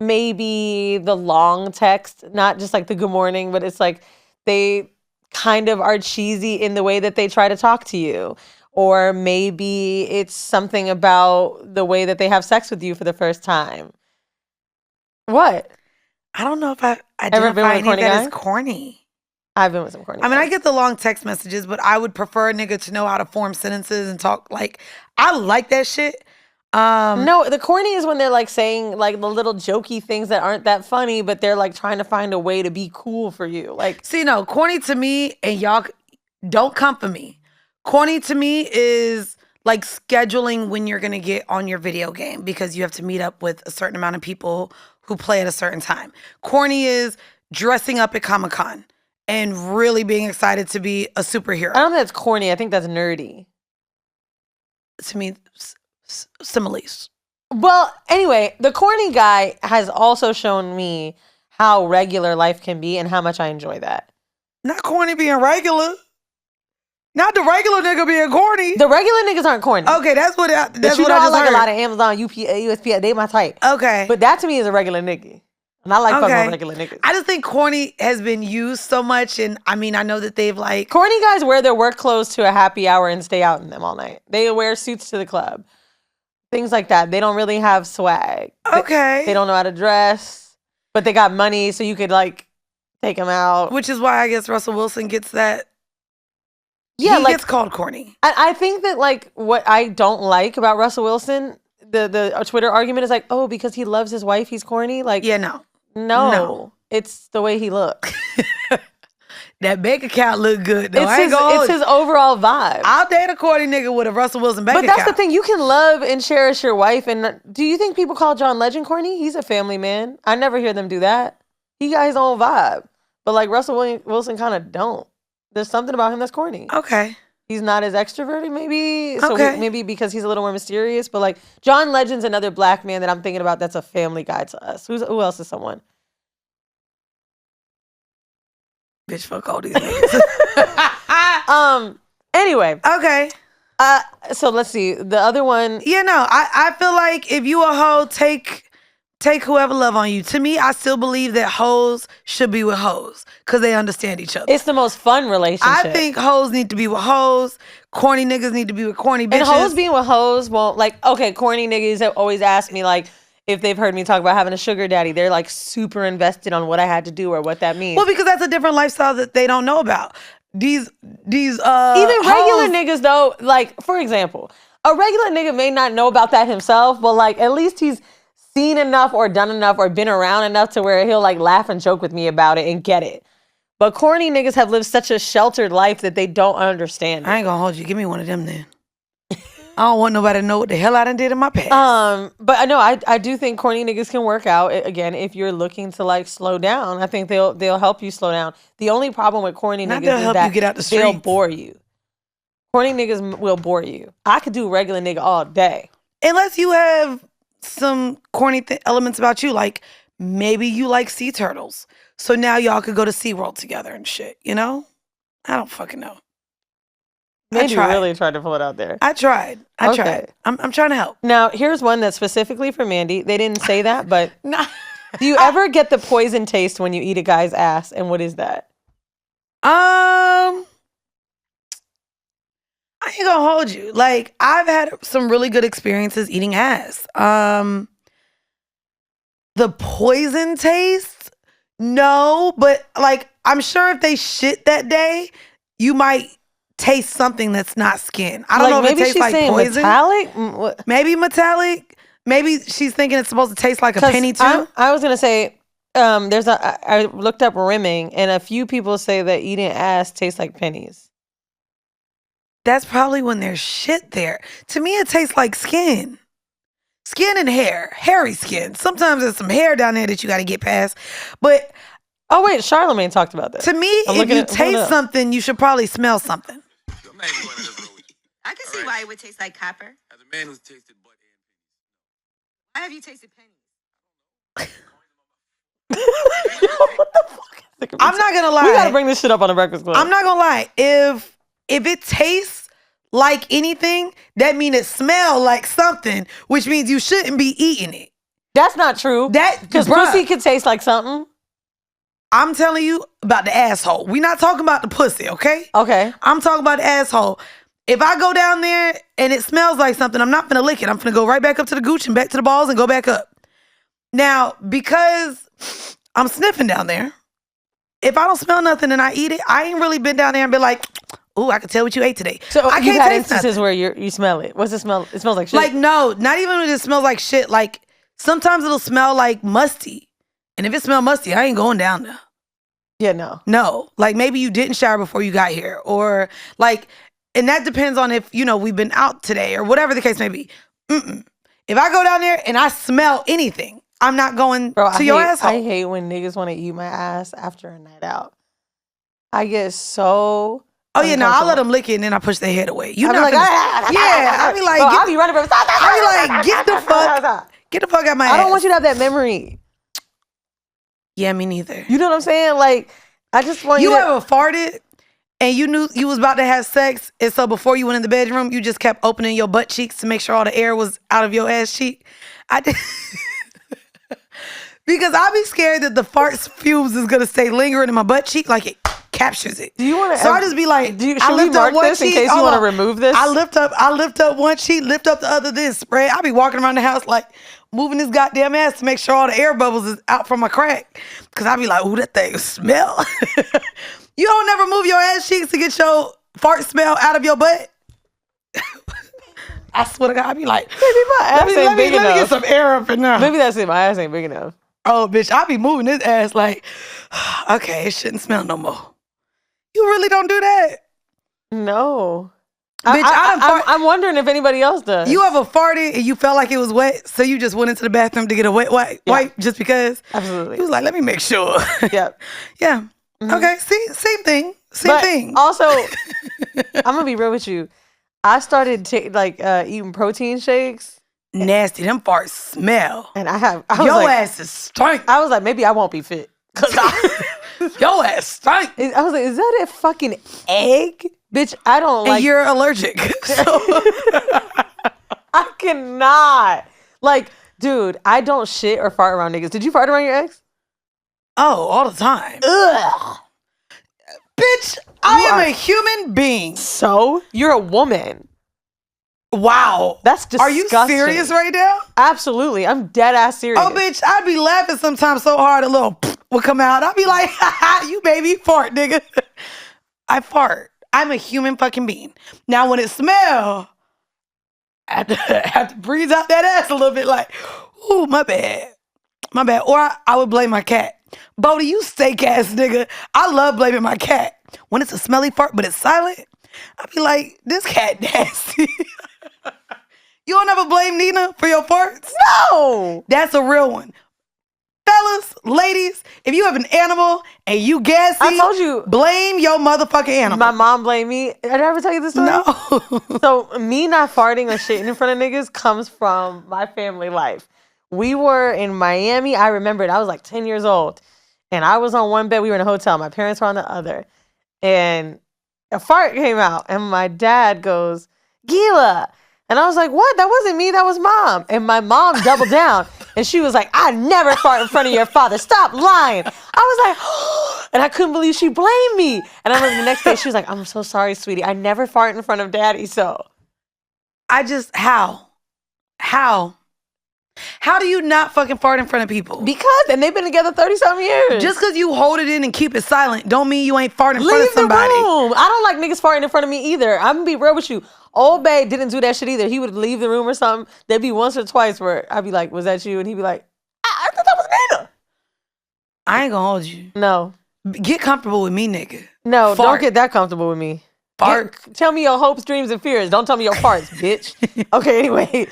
S1: maybe the long text, not just like the good morning, but it's like they kind of are cheesy in the way that they try to talk to you. Or maybe it's something about the way that they have sex with you for the first time. What?
S2: I don't know if I identify any of that as corny.
S1: I've been with some corny
S2: guys. I get the long text messages, but I would prefer a nigga to know how to form sentences and talk. Like, I like that shit.
S1: No, the corny is when they're like saying like the little jokey things that aren't that funny, but they're like trying to find a way to be cool for you. Like,
S2: see, no, corny to me, and y'all don't come for me. Corny to me is like scheduling when you're gonna get on your video game because you have to meet up with a certain amount of people who play at a certain time. Corny is dressing up at Comic-Con and really being excited to be a superhero.
S1: I don't think that's corny. I think that's nerdy.
S2: to me similes.
S1: Well, anyway, the corny guy has also shown me how regular life can be and how much I enjoy that.
S2: Not corny being regular. Not the regular nigga being corny.
S1: The regular niggas aren't corny.
S2: Okay, that's what I just
S1: like
S2: heard.
S1: A lot of Amazon, USPS, they my type.
S2: Okay.
S1: But that to me is a regular nigga. And I like fucking with regular niggas.
S2: I just think corny has been used so much, and I mean, I know that they've like...
S1: Corny guys wear their work clothes to a happy hour and stay out in them all night. They wear suits to the club. Things like that. They don't really have swag.
S2: Okay.
S1: They don't know how to dress, but they got money, so you could like take them out.
S2: Which is why I guess Russell Wilson gets that.
S1: Yeah,
S2: he gets called corny.
S1: I think that like what I don't like about Russell Wilson, the Twitter argument is like, oh, because he loves his wife, he's corny. Like,
S2: yeah,
S1: no, it's the way he looks.
S2: That bank account look good though.
S1: It's his overall vibe.
S2: I'll date a corny nigga with a Russell Wilson bank account.
S1: But that's the thing. You can love and cherish your wife. And do you think people call John Legend corny? He's a family man. I never hear them do that. He got his own vibe. But like Russell Wilson kind of don't. There's something about him that's corny.
S2: Okay.
S1: He's not as extroverted maybe. So
S2: okay.
S1: Maybe because he's a little more mysterious. But like John Legend's another black man that I'm thinking about that's a family guy to us. Who else is someone?
S2: Bitch, fuck all these niggas.
S1: Anyway.
S2: Okay.
S1: So let's see. The other one.
S2: Yeah, no. I feel like if you a hoe, take whoever love on you. To me, I still believe that hoes should be with hoes because they understand each other.
S1: It's the most fun relationship.
S2: I think hoes need to be with hoes. Corny niggas need to be with corny bitches.
S1: And hoes being with hoes won't, like, okay, corny niggas have always asked me, like, if they've heard me talk about having a sugar daddy, they're like super invested on what I had to do or what that means.
S2: Well, because that's a different lifestyle that they don't know about. These even
S1: regular niggas though, like for example, a regular nigga may not know about that himself, but like at least he's seen enough or done enough or been around enough to where he'll like laugh and joke with me about it and get it. But corny niggas have lived such a sheltered life that they don't understand it.
S2: I ain't gonna hold you. Give me one of them then. I don't want nobody to know what the hell I done did in my past.
S1: But I know I do think corny niggas can work out again if you're looking to like slow down. I think they'll help you slow down. The only problem with corny niggas is that
S2: you get out the
S1: they'll bore you. Corny niggas will bore you. I could do regular nigga all day.
S2: Unless you have some corny elements about you, like maybe you like sea turtles. So now y'all could go to SeaWorld together and shit, you know? I don't fucking know.
S1: Maybe you really tried to pull it out there.
S2: I tried. I'm trying to help.
S1: Now, here's one that's specifically for Mandii. They didn't say that, but do you ever get the poison taste when you eat a guy's ass? And what is that?
S2: I ain't gonna hold you. Like, I've had some really good experiences eating ass. The poison taste? No, but like, I'm sure if they shit that day, you might taste something that's not skin. I don't know if it tastes like poison.
S1: Metallic?
S2: Maybe metallic. Maybe she's thinking it's supposed to taste like a penny too.
S1: I was gonna say, I looked up rimming, and a few people say that eating ass tastes like pennies.
S2: That's probably when there's shit there. To me, it tastes like skin. Skin and hair. Hairy skin. Sometimes there's some hair down there that you got to get past. But
S1: oh wait, Charlamagne talked about that.
S2: To me, if you taste something, you should probably smell something.
S3: I can see why it would taste like copper.
S4: As a man who's tasted butt and
S3: Why have you tasted pennies?
S1: What the fuck?
S2: I'm not gonna lie.
S1: We gotta bring this shit up on the Breakfast Club.
S2: I'm not gonna lie. If it tastes like anything, that means it smells like something, which means you shouldn't be eating it.
S1: That's not true. Because pussy could taste like something.
S2: I'm telling you about the asshole. We're not talking about the pussy, okay?
S1: Okay.
S2: I'm talking about the asshole. If I go down there and it smells like something, I'm not gonna lick it. I'm gonna go right back up to the gooch and back to the balls and go back up. Now, because I'm sniffing down there, if I don't smell nothing and I eat it, I ain't really been down there and been like, ooh, I can tell what you ate today.
S1: So
S2: I
S1: you've
S2: can't
S1: had
S2: taste
S1: instances
S2: nothing.
S1: where you smell it. What's it smell? It smells like shit.
S2: Like, no, not even when it smells like shit. Like, sometimes it'll smell like musty. And if it smells musty, I ain't going down there.
S1: Yeah, no.
S2: No. Like, maybe you didn't shower before you got here. Or, like, and that depends on if, you know, we've been out today or whatever the case may be. If I go down there and I smell anything, I'm not going to your asshole.
S1: I hate when niggas want to eat my ass after a night out. I get so
S2: Oh yeah, no, I'll let
S1: uncomfortable.
S2: them lick it and then I push their head away. You
S1: I'll be
S2: not
S1: like,
S2: finna- yeah. I'll be like,
S1: bro, I'll be running.
S2: I'll be like, get the fuck out my ass.
S1: I don't want you to have that memory.
S2: Yeah, me neither.
S1: You know what I'm saying? Like, I just want you.
S2: You
S1: to...
S2: ever farted and you knew you was about to have sex, and so before you went in the bedroom, you just kept opening your butt cheeks to make sure all the air was out of your ass cheek? I did. Because I be scared that the fart fumes is gonna stay lingering in my butt cheek, like it captures it.
S1: Do you want to?
S2: So I just be like,
S1: should we mark this in case you want to remove this?
S2: I lift up one cheek, lift up the other, then spread. I be walking around the house like moving this goddamn ass to make sure all the air bubbles is out from my crack. Cause I be like, ooh, that thing smell. You don't never move your ass cheeks to get your fart smell out of your butt? I swear to God, I be like,
S1: maybe my ass ain't big enough.
S2: Let me get some air up in there.
S1: Maybe that's it. My ass ain't big enough.
S2: Oh, bitch, I be moving this ass like, okay, it shouldn't smell no more. You really don't do that?
S1: No.
S2: Bitch,
S1: I'm wondering if anybody else does.
S2: You ever farted and you felt like it was wet, so you just went into the bathroom to get a wet wipe just because?
S1: Absolutely.
S2: You was like, let me make sure.
S1: Yep.
S2: Yeah. Mm-hmm. Okay, see, same thing. Same thing.
S1: Also, I'm going to be real with you. I started eating protein shakes.
S2: Nasty. Them farts smell.
S1: And your
S2: ass is stank.
S1: I was like, maybe I won't be fit.
S2: Your ass stank.
S1: I was like, is that a fucking egg? Bitch, I don't like.
S2: And you're allergic.
S1: I cannot. Like, dude, I don't shit or fart around niggas. Did you fart around your ex?
S2: Oh, all the time.
S1: Ugh.
S2: Bitch, I am a human being.
S1: So? You're a woman.
S2: Wow.
S1: That's disgusting.
S2: Are you serious right now?
S1: Absolutely. I'm dead ass serious.
S2: Oh, bitch, I'd be laughing sometimes so hard a little would come out. I'd be like, you baby fart, nigga. I fart. I'm a human fucking being. Now, when it smells, I have to breathe out that ass a little bit like, ooh, my bad. My bad. Or I would blame my cat. Bodie, you steak ass nigga. I love blaming my cat. When it's a smelly fart, but it's silent, I'd be like, this cat nasty. You don't ever blame Nina for your farts?
S1: No.
S2: That's a real one. Fellas, ladies, if you have an animal and you gassy,
S1: I told you,
S2: blame your motherfucking animal.
S1: My mom blamed me. Did I ever tell you this story?
S2: No.
S1: So me not farting or shitting in front of niggas comes from my family life. We were in Miami. I remember it. I was like 10 years old. And I was on one bed. We were in a hotel. My parents were on the other. And a fart came out. And my dad goes, Gila. And I was like, what? That wasn't me. That was mom. And my mom doubled down. And she was like, I never fart in front of your father. Stop lying. I was like, oh, and I couldn't believe she blamed me. And I remember the next day, she was like, I'm so sorry, sweetie. I never fart in front of daddy. So
S2: how? How do you not fucking fart in front of people?
S1: Because, and they've been together 30-something years.
S2: Just because you hold it in and keep it silent don't mean you ain't farting in front of somebody.
S1: Leave the room. I don't like niggas farting in front of me either. I'm gonna be real with you. Old Bay didn't do that shit either. He would leave the room or something. There'd be once or twice where I'd be like, was that you? And he'd be like, I thought that was Nina.
S2: I ain't gonna hold you.
S1: No.
S2: Get comfortable with me, nigga.
S1: No,
S2: Fart.
S1: don't get that comfortable with me.
S2: Fart.
S1: Tell me your hopes, dreams, and fears. Don't tell me your farts, bitch. Okay, anyway.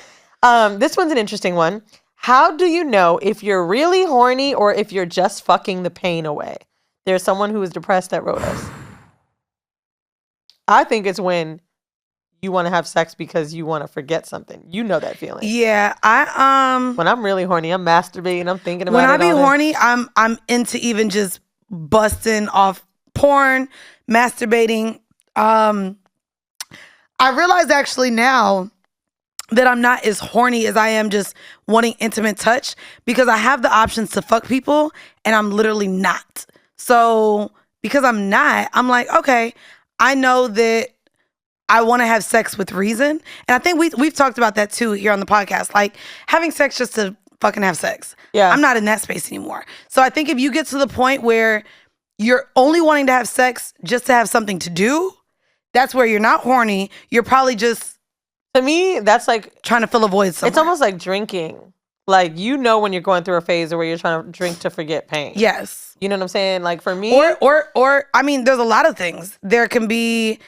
S1: This one's an interesting one. How do you know if you're really horny or if you're just fucking the pain away? There's someone who is depressed that wrote us. I think it's when you want to have sex because you want to forget something. You know that feeling.
S2: Yeah,
S1: When I'm really horny, I'm masturbating. I'm thinking about it.
S2: When I be horny, I'm into even just busting off porn, masturbating. I realize actually now that I'm not as horny as I am just wanting intimate touch because I have the options to fuck people and I'm literally not. So because I'm not, I'm like, okay, I know that I want to have sex with reason. And I think we've talked about that too here on the podcast. Like having sex just to fucking have sex.
S1: Yeah.
S2: I'm not in that space anymore. So I think if you get to the point where you're only wanting to have sex just to have something to do, that's where you're not horny. You're probably just...
S1: To me, that's like...
S2: trying to fill a void somewhere.
S1: It's almost like drinking. Like, you know when you're going through a phase where you're trying to drink to forget pain.
S2: Yes.
S1: You know what I'm saying? Like, for me...
S2: Or I mean, there's a lot of things. There can be...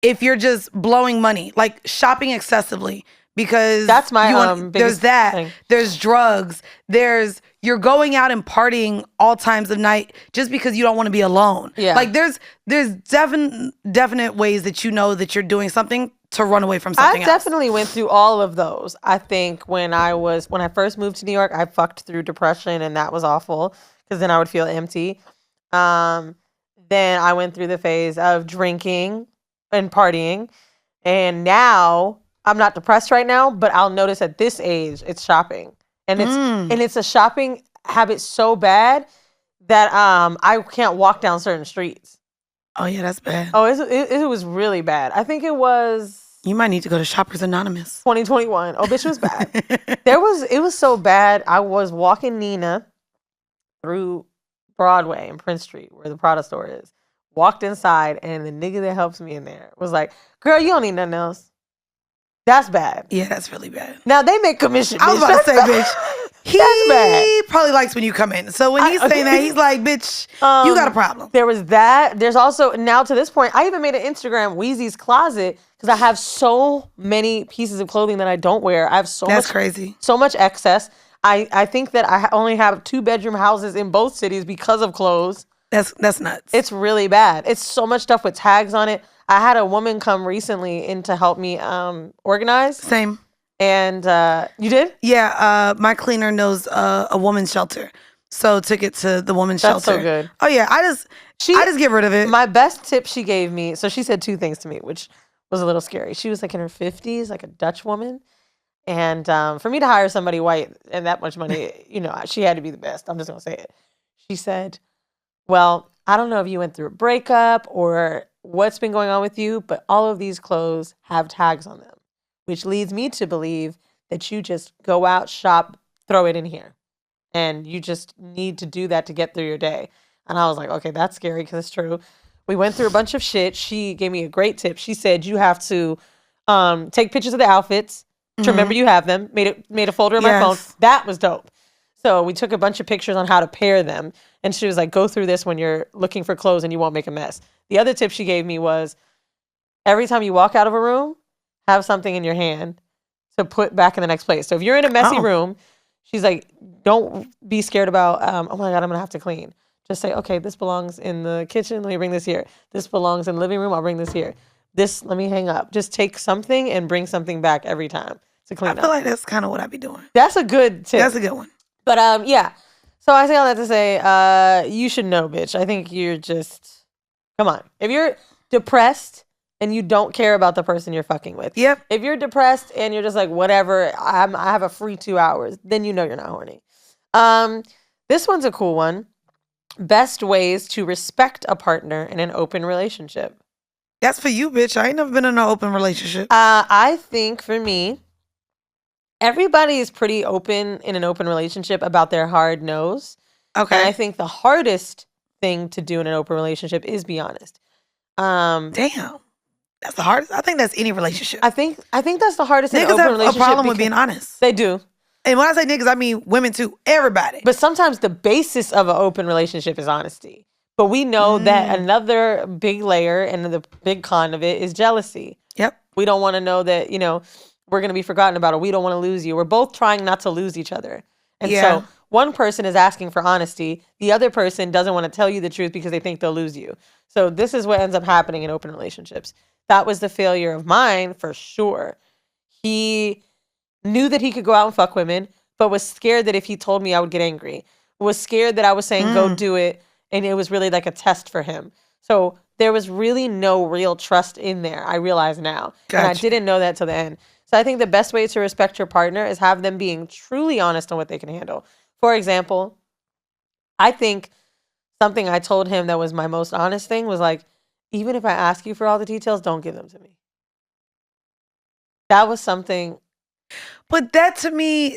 S2: if you're just blowing money, like shopping excessively, because
S1: that's my
S2: there's that.
S1: thing.
S2: There's drugs. There's you're going out and partying all times of night just because you don't want to be alone.
S1: Yeah.
S2: Like there's definite ways that you know that you're doing something to run away from something
S1: I
S2: else.
S1: definitely went through all of those. I think when I first moved to New York, I fucked through depression, and that was awful because then I would feel empty. Then I went through the phase of drinking and partying, and now I'm not depressed right now, but I'll notice at this age it's shopping, and it's a shopping habit so bad that I can't walk down certain streets.
S2: Oh yeah, that's bad.
S1: Oh, it was really bad. I think it was
S2: You might need to go to Shoppers Anonymous.
S1: 2021. Oh, bitch, it was bad. It was so bad. I was walking Nina through Broadway and Prince Street, where the Prada store is. Walked inside, and the nigga that helps me in there was like, "Girl, you don't need nothing else." That's bad.
S2: Yeah, that's really bad.
S1: Now they make commission.
S2: I was
S1: bitch.
S2: about to say,
S1: That's
S2: bitch.
S1: bad.
S2: He
S1: That's bad.
S2: probably likes when you come in. So when he's saying that, he's like, bitch, you got a problem.
S1: There was that. There's also, now to this point, I even made an Instagram, Weezy's Closet, because I have so many pieces of clothing that I don't wear. I have
S2: That's crazy.
S1: So much excess. I think that I only have 2-bedroom houses in both cities because of clothes.
S2: That's nuts.
S1: It's really bad. It's so much stuff with tags on it. I had a woman come recently in to help me organize.
S2: Same.
S1: And you did?
S2: Yeah, my cleaner knows a woman's shelter. So took it to the woman's
S1: That's
S2: shelter.
S1: so good.
S2: Oh yeah, I just get rid of it.
S1: My best tip she gave me, so she said 2 things to me, which was a little scary. She was like in her 50s, like a Dutch woman. And for me to hire somebody white and that much money, she had to be the best. I'm just going to say it. She said, well, I don't know if you went through a breakup or what's been going on with you, but all of these clothes have tags on them, which leads me to believe that you just go out, shop, throw it in here. And you just need to do that to get through your day. And I was like, okay, that's scary because it's true. We went through a bunch of shit. She gave me a great tip. She said you have to take pictures of the outfits to remember you have them. Made a folder in my phone. That was dope. So we took a bunch of pictures on how to pair them. And she was like, go through this when you're looking for clothes and you won't make a mess. The other tip she gave me was every time you walk out of a room, have something in your hand to put back in the next place. So if you're in a messy room, she's like, don't be scared about, oh my God, I'm going to have to clean. Just say, okay, this belongs in the kitchen. Let me bring this here. This belongs in the living room. I'll bring this here. This, let me hang up. Just take something and bring something back every time to clean up.
S2: I feel like that's kind of what I be doing.
S1: That's a good tip.
S2: That's a good one.
S1: But yeah. So I say all that to say, you should know, bitch. I think you're just, come on. If you're depressed and you don't care about the person you're fucking with.
S2: Yep.
S1: If you're depressed and you're just like, whatever, I have a free 2 hours, then you know you're not horny. This one's a cool one. Best ways to respect a partner in an open relationship.
S2: That's for you, bitch. I ain't never been in an open relationship.
S1: I think for me, everybody is pretty open in an open relationship about their hard no's.
S2: Okay.
S1: And I think the hardest thing to do in an open relationship is be honest.
S2: Damn. That's the hardest. I think that's any relationship.
S1: I think that's the hardest in an
S2: Niggas
S1: open
S2: have
S1: relationship.
S2: a problem with being honest.
S1: They do.
S2: And when I say niggas, I mean women too. Everybody.
S1: But sometimes the basis of an open relationship is honesty. But we know that another big layer and the big con of it is jealousy.
S2: Yep.
S1: We don't want to know that, we're going to be forgotten about, or we don't want to lose you. We're both trying not to lose each other. And so one person is asking for honesty. The other person doesn't want to tell you the truth because they think they'll lose you. So this is what ends up happening in open relationships. That was the failure of mine for sure. He knew that he could go out and fuck women, but was scared that if he told me I would get angry. Was scared that I was saying go do it, and it was really like a test for him. So there was really no real trust in there, I realize now.
S2: Gotcha.
S1: And I didn't know that till the end. So I think the best way to respect your partner is have them being truly honest on what they can handle. For example, I think something I told him that was my most honest thing was like, even if I ask you for all the details, don't give them to me. That was something.
S2: But that to me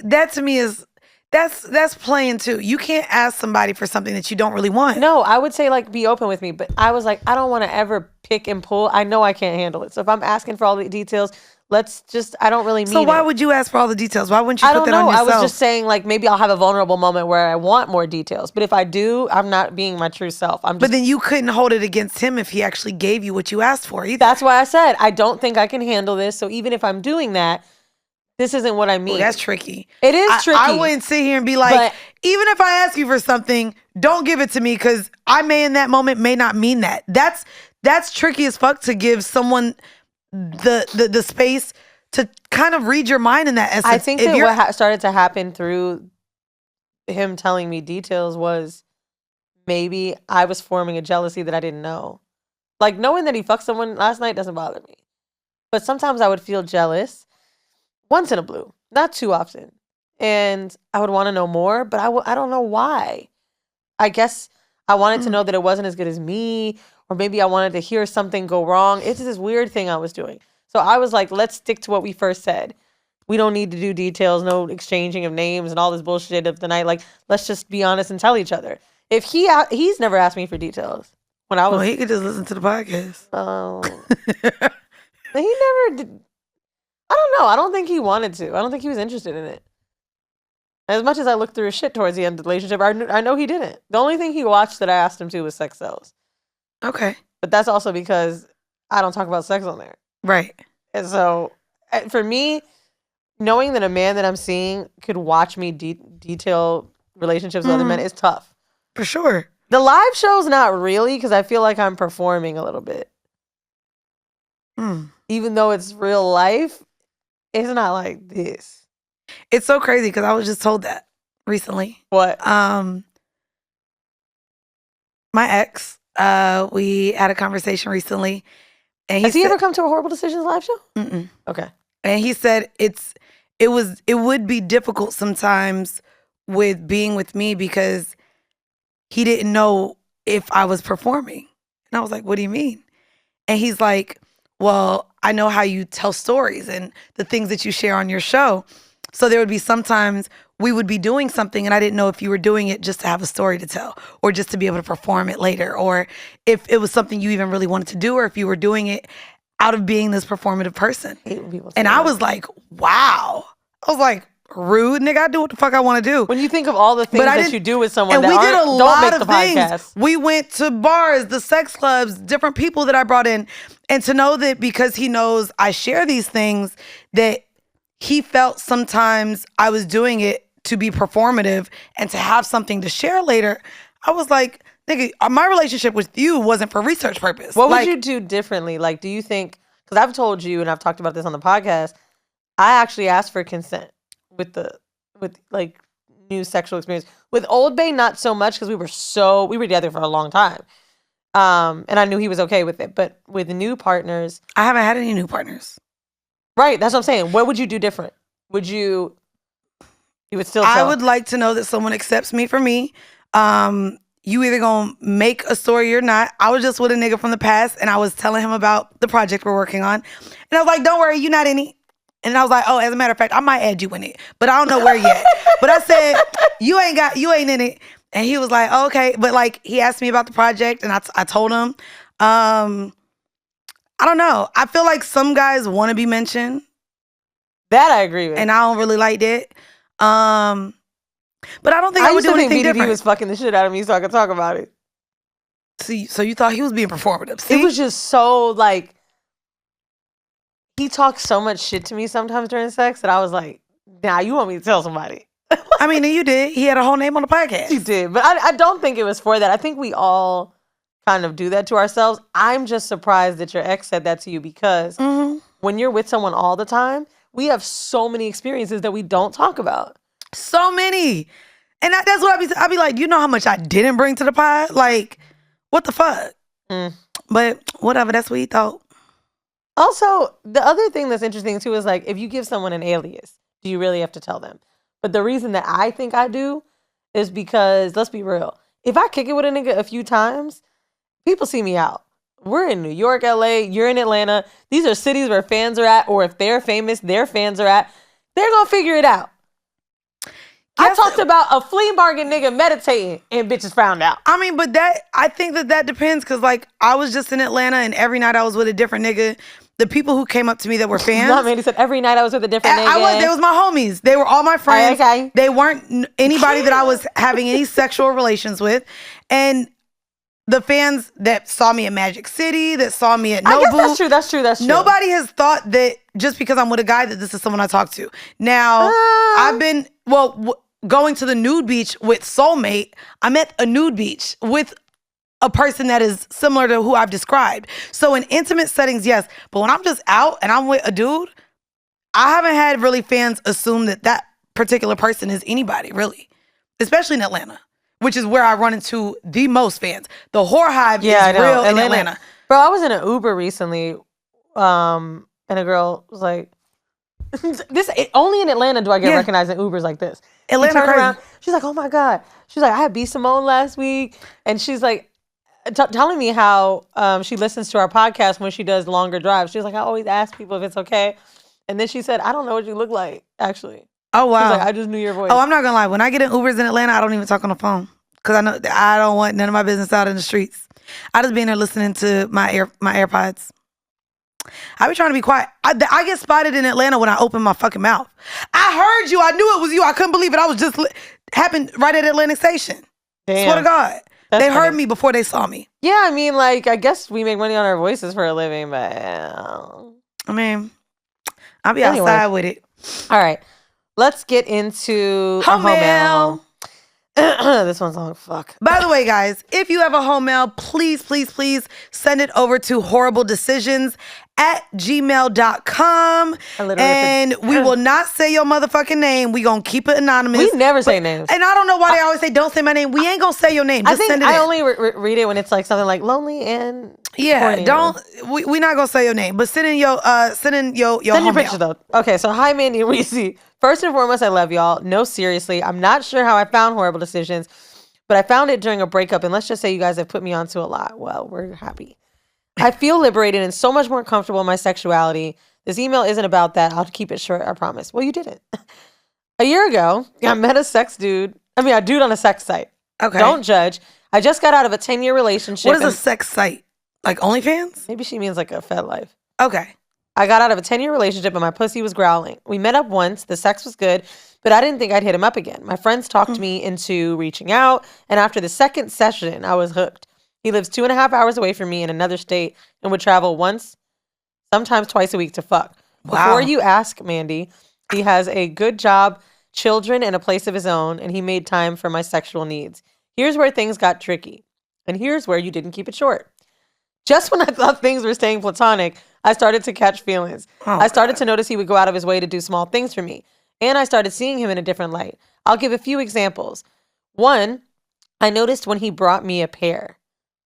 S2: is that's playing too. You can't ask somebody for something that you don't really want.
S1: No, I would say like be open with me, but I was like, I don't want to ever pick and pull. I know I can't handle it. So if I'm asking for all the details, I don't really mean it.
S2: So why would you ask for all the details? Why wouldn't you
S1: I
S2: put
S1: don't
S2: that on
S1: know.
S2: yourself?
S1: I was just saying like maybe I'll have a vulnerable moment where I want more details. But if I do, I'm not being my true self.
S2: But then you couldn't hold it against him if he actually gave you what you asked for either.
S1: That's why I said I don't think I can handle this. So even if I'm doing that, this isn't what I mean.
S2: Ooh, that's tricky.
S1: It is tricky.
S2: I wouldn't sit here and be like,
S1: but,
S2: even if I ask you for something, don't give it to me because I may in that moment may not mean that. That's tricky as fuck to give someone the space to kind of read your mind in that essence.
S1: I think that what started to happen through him telling me details was maybe I was forming a jealousy that I didn't know. Like, knowing that he fucked someone last night doesn't bother me. But sometimes I would feel jealous once in a blue, not too often. And I would want to know more, but I don't know why. I guess I wanted to know that it wasn't as good as me, or maybe I wanted to hear something go wrong. It's this weird thing I was doing. So I was like, let's stick to what we first said. We don't need to do details, no exchanging of names and all this bullshit of the night. Like, let's just be honest and tell each other. If he's never asked me for details. When I was,
S2: well, he could just listen to the podcast.
S1: Oh, he never did. I don't know. I don't think he wanted to. I don't think he was interested in it. As much as I looked through his shit towards the end of the relationship, I know he didn't. The only thing he watched that I asked him to was sex sells.
S2: Okay.
S1: But that's also because I don't talk about sex on there.
S2: Right.
S1: And so, for me, knowing that a man that I'm seeing could watch me detail relationships with other men is tough.
S2: For sure.
S1: The live show's not really, because I feel like I'm performing a little bit. Even though it's real life, it's not like this.
S2: It's so crazy because I was just told that recently.
S1: What?
S2: My ex, we had a conversation recently. And
S1: Has he ever come to a Horrible Decisions live show?
S2: Mm-mm.
S1: Okay.
S2: And he said it would be difficult sometimes with being with me because he didn't know if I was performing. And I was like, what do you mean? And he's like, well, I know how you tell stories and the things that you share on your show. So there would be sometimes we would be doing something and I didn't know if you were doing it just to have a story to tell or just to be able to perform it later, or if it was something you even really wanted to do, or if you were doing it out of being this performative person. And I was like, wow. I was like, rude, nigga. I do what the fuck I want to do.
S1: When you think of all the things that you do with someone
S2: and
S1: that
S2: we did a
S1: don't
S2: lot
S1: make
S2: of
S1: the
S2: things.
S1: podcast.
S2: We went to bars, the sex clubs, different people that I brought in. And to know that because he knows I share these things, that he felt sometimes I was doing it to be performative and to have something to share later. I was like, nigga, my relationship with you wasn't for research purpose.
S1: What would you do differently? Like, do you think, because I've told you and I've talked about this on the podcast, I actually asked for consent with like new sexual experience. With Old Bay, not so much because we were together for a long time. And I knew he was okay with it. But with new partners,
S2: I haven't had any new partners.
S1: Right, that's what I'm saying. What would you do different? You would still
S2: I would like to know that someone accepts me for me. You either gonna make a story or not. I was just with a nigga from the past and I was telling him about the project we're working on. And I was like, don't worry, you're not in it. And I was like, oh, as a matter of fact, I might add you in it, but I don't know where yet. But I said, you ain't in it. And he was like, oh, okay. But like, he asked me about the project and I told him, I don't know. I feel like some guys want to be mentioned.
S1: That I agree with.
S2: And I don't really like that. But I don't think I would do anything different.
S1: He was fucking the shit out of me so I could talk about it.
S2: See, so you thought he was being performative. See?
S1: It was just so like, he talked so much shit to me sometimes during sex that I was like, nah, you want me to tell somebody.
S2: I mean, and you did. He had a whole name on the podcast.
S1: He did. But I don't think it was for that. I think we all kind of do that to ourselves. I'm just surprised that your ex said that to you because when you're with someone all the time, we have so many experiences that we don't talk about.
S2: So many. And that's what I'd be like, you know how much I didn't bring to the pod? Like, what the fuck? But whatever, that's what he thought.
S1: Also, the other thing that's interesting too is like, if you give someone an alias, do you really have to tell them? But the reason that I think I do is because, let's be real, if I kick it with a nigga a few times, people see me out. We're in New York, LA, you're in Atlanta. These are cities where fans are at, or if they're famous, their fans are at. They're going to figure it out. I talked about a flea market nigga meditating and bitches found out.
S2: I mean, but I think that depends because like I was just in Atlanta and every night I was with a different nigga. The people who came up to me that were fans.
S1: Not many said every night I was with a different nigga.
S2: They was my homies. They were all my friends.
S1: Okay.
S2: They weren't anybody that I was having any sexual relations with. And the fans that saw me at Magic City, that saw me at Nobu.
S1: I guess that's true.
S2: Nobody has thought that just because I'm with a guy that this is someone I talk to. Now, I've been, going to the nude beach with Soulmate. I'm at a nude beach with a person that is similar to who I've described. So in intimate settings, yes. But when I'm just out and I'm with a dude, I haven't had really fans assume that particular person is anybody, really. Especially in Atlanta, which is where I run into the most fans. The whore hive is real in Atlanta.
S1: Bro, I was in an Uber recently, and a girl was like, only in Atlanta do I get recognized in Ubers like this.
S2: Atlanta crazy. Around,
S1: she's like, oh my God. She's like, I had B. Simone last week. And she's like, telling me how she listens to our podcast when she does longer drives. She's like, I always ask people if it's okay. And then she said, I don't know what you look like, actually.
S2: Oh, wow.
S1: She's like, I just knew your voice.
S2: Oh, I'm not going to lie. When I get in Ubers in Atlanta, I don't even talk on the phone. Because I know I don't want none of my business out in the streets. I just be in there listening to my AirPods. I be trying to be quiet. I get spotted in Atlanta when I open my fucking mouth. I heard you. I knew it was you. I couldn't believe it. I was just happened right at Atlantic Station. Damn. Swear to God. That's they heard me before they saw me.
S1: Yeah, I mean, like, I guess we make money on our voices for a living, but...
S2: I mean, I'll be outside with it.
S1: All right. Let's get into
S2: home mail.
S1: This one's long. Fuck.
S2: By the way, guys, if you have a home mail, please send it over to horribledecisions@gmail.com. And we will not say your motherfucking name. We gonna keep it anonymous.
S1: We never say names.
S2: And I don't know why they always say don't say my name. We ain't gonna say your name. Just send it in.
S1: I only read it when it's like something like lonely and corny.
S2: We not gonna say your name, but send in your home
S1: your picture though. Okay, so hi Mandii and Weezy. First and foremost, I love y'all. No, seriously, I'm not sure how I found Whoreible Decisions, but I found it during a breakup, and let's just say you guys have put me onto a lot. Well, we're happy. I feel liberated and so much more comfortable in my sexuality. This email isn't about that. I'll keep it short, I promise. Well, you didn't. A year ago, I met a dude on a sex site.
S2: Okay.
S1: Don't judge. I just got out of a 10-year relationship.
S2: What is a sex site? Like OnlyFans?
S1: Maybe she means like a Fed Life.
S2: Okay.
S1: I got out of a 10-year relationship and my pussy was growling. We met up once. The sex was good, but I didn't think I'd hit him up again. My friends talked me into reaching out, and after the second session, I was hooked. He lives 2.5 hours away from me in another state and would travel once, sometimes twice a week to fuck.
S2: Wow.
S1: Before you ask, Mandii, he has a good job, children, and a place of his own, and he made time for my sexual needs. Here's where things got tricky, and here's where you didn't keep it short. Just when I thought things were staying platonic, I started to catch feelings. I started to notice he would go out of his way to do small things for me. And I started seeing him in a different light. I'll give a few examples. One, I noticed when he brought me a pear.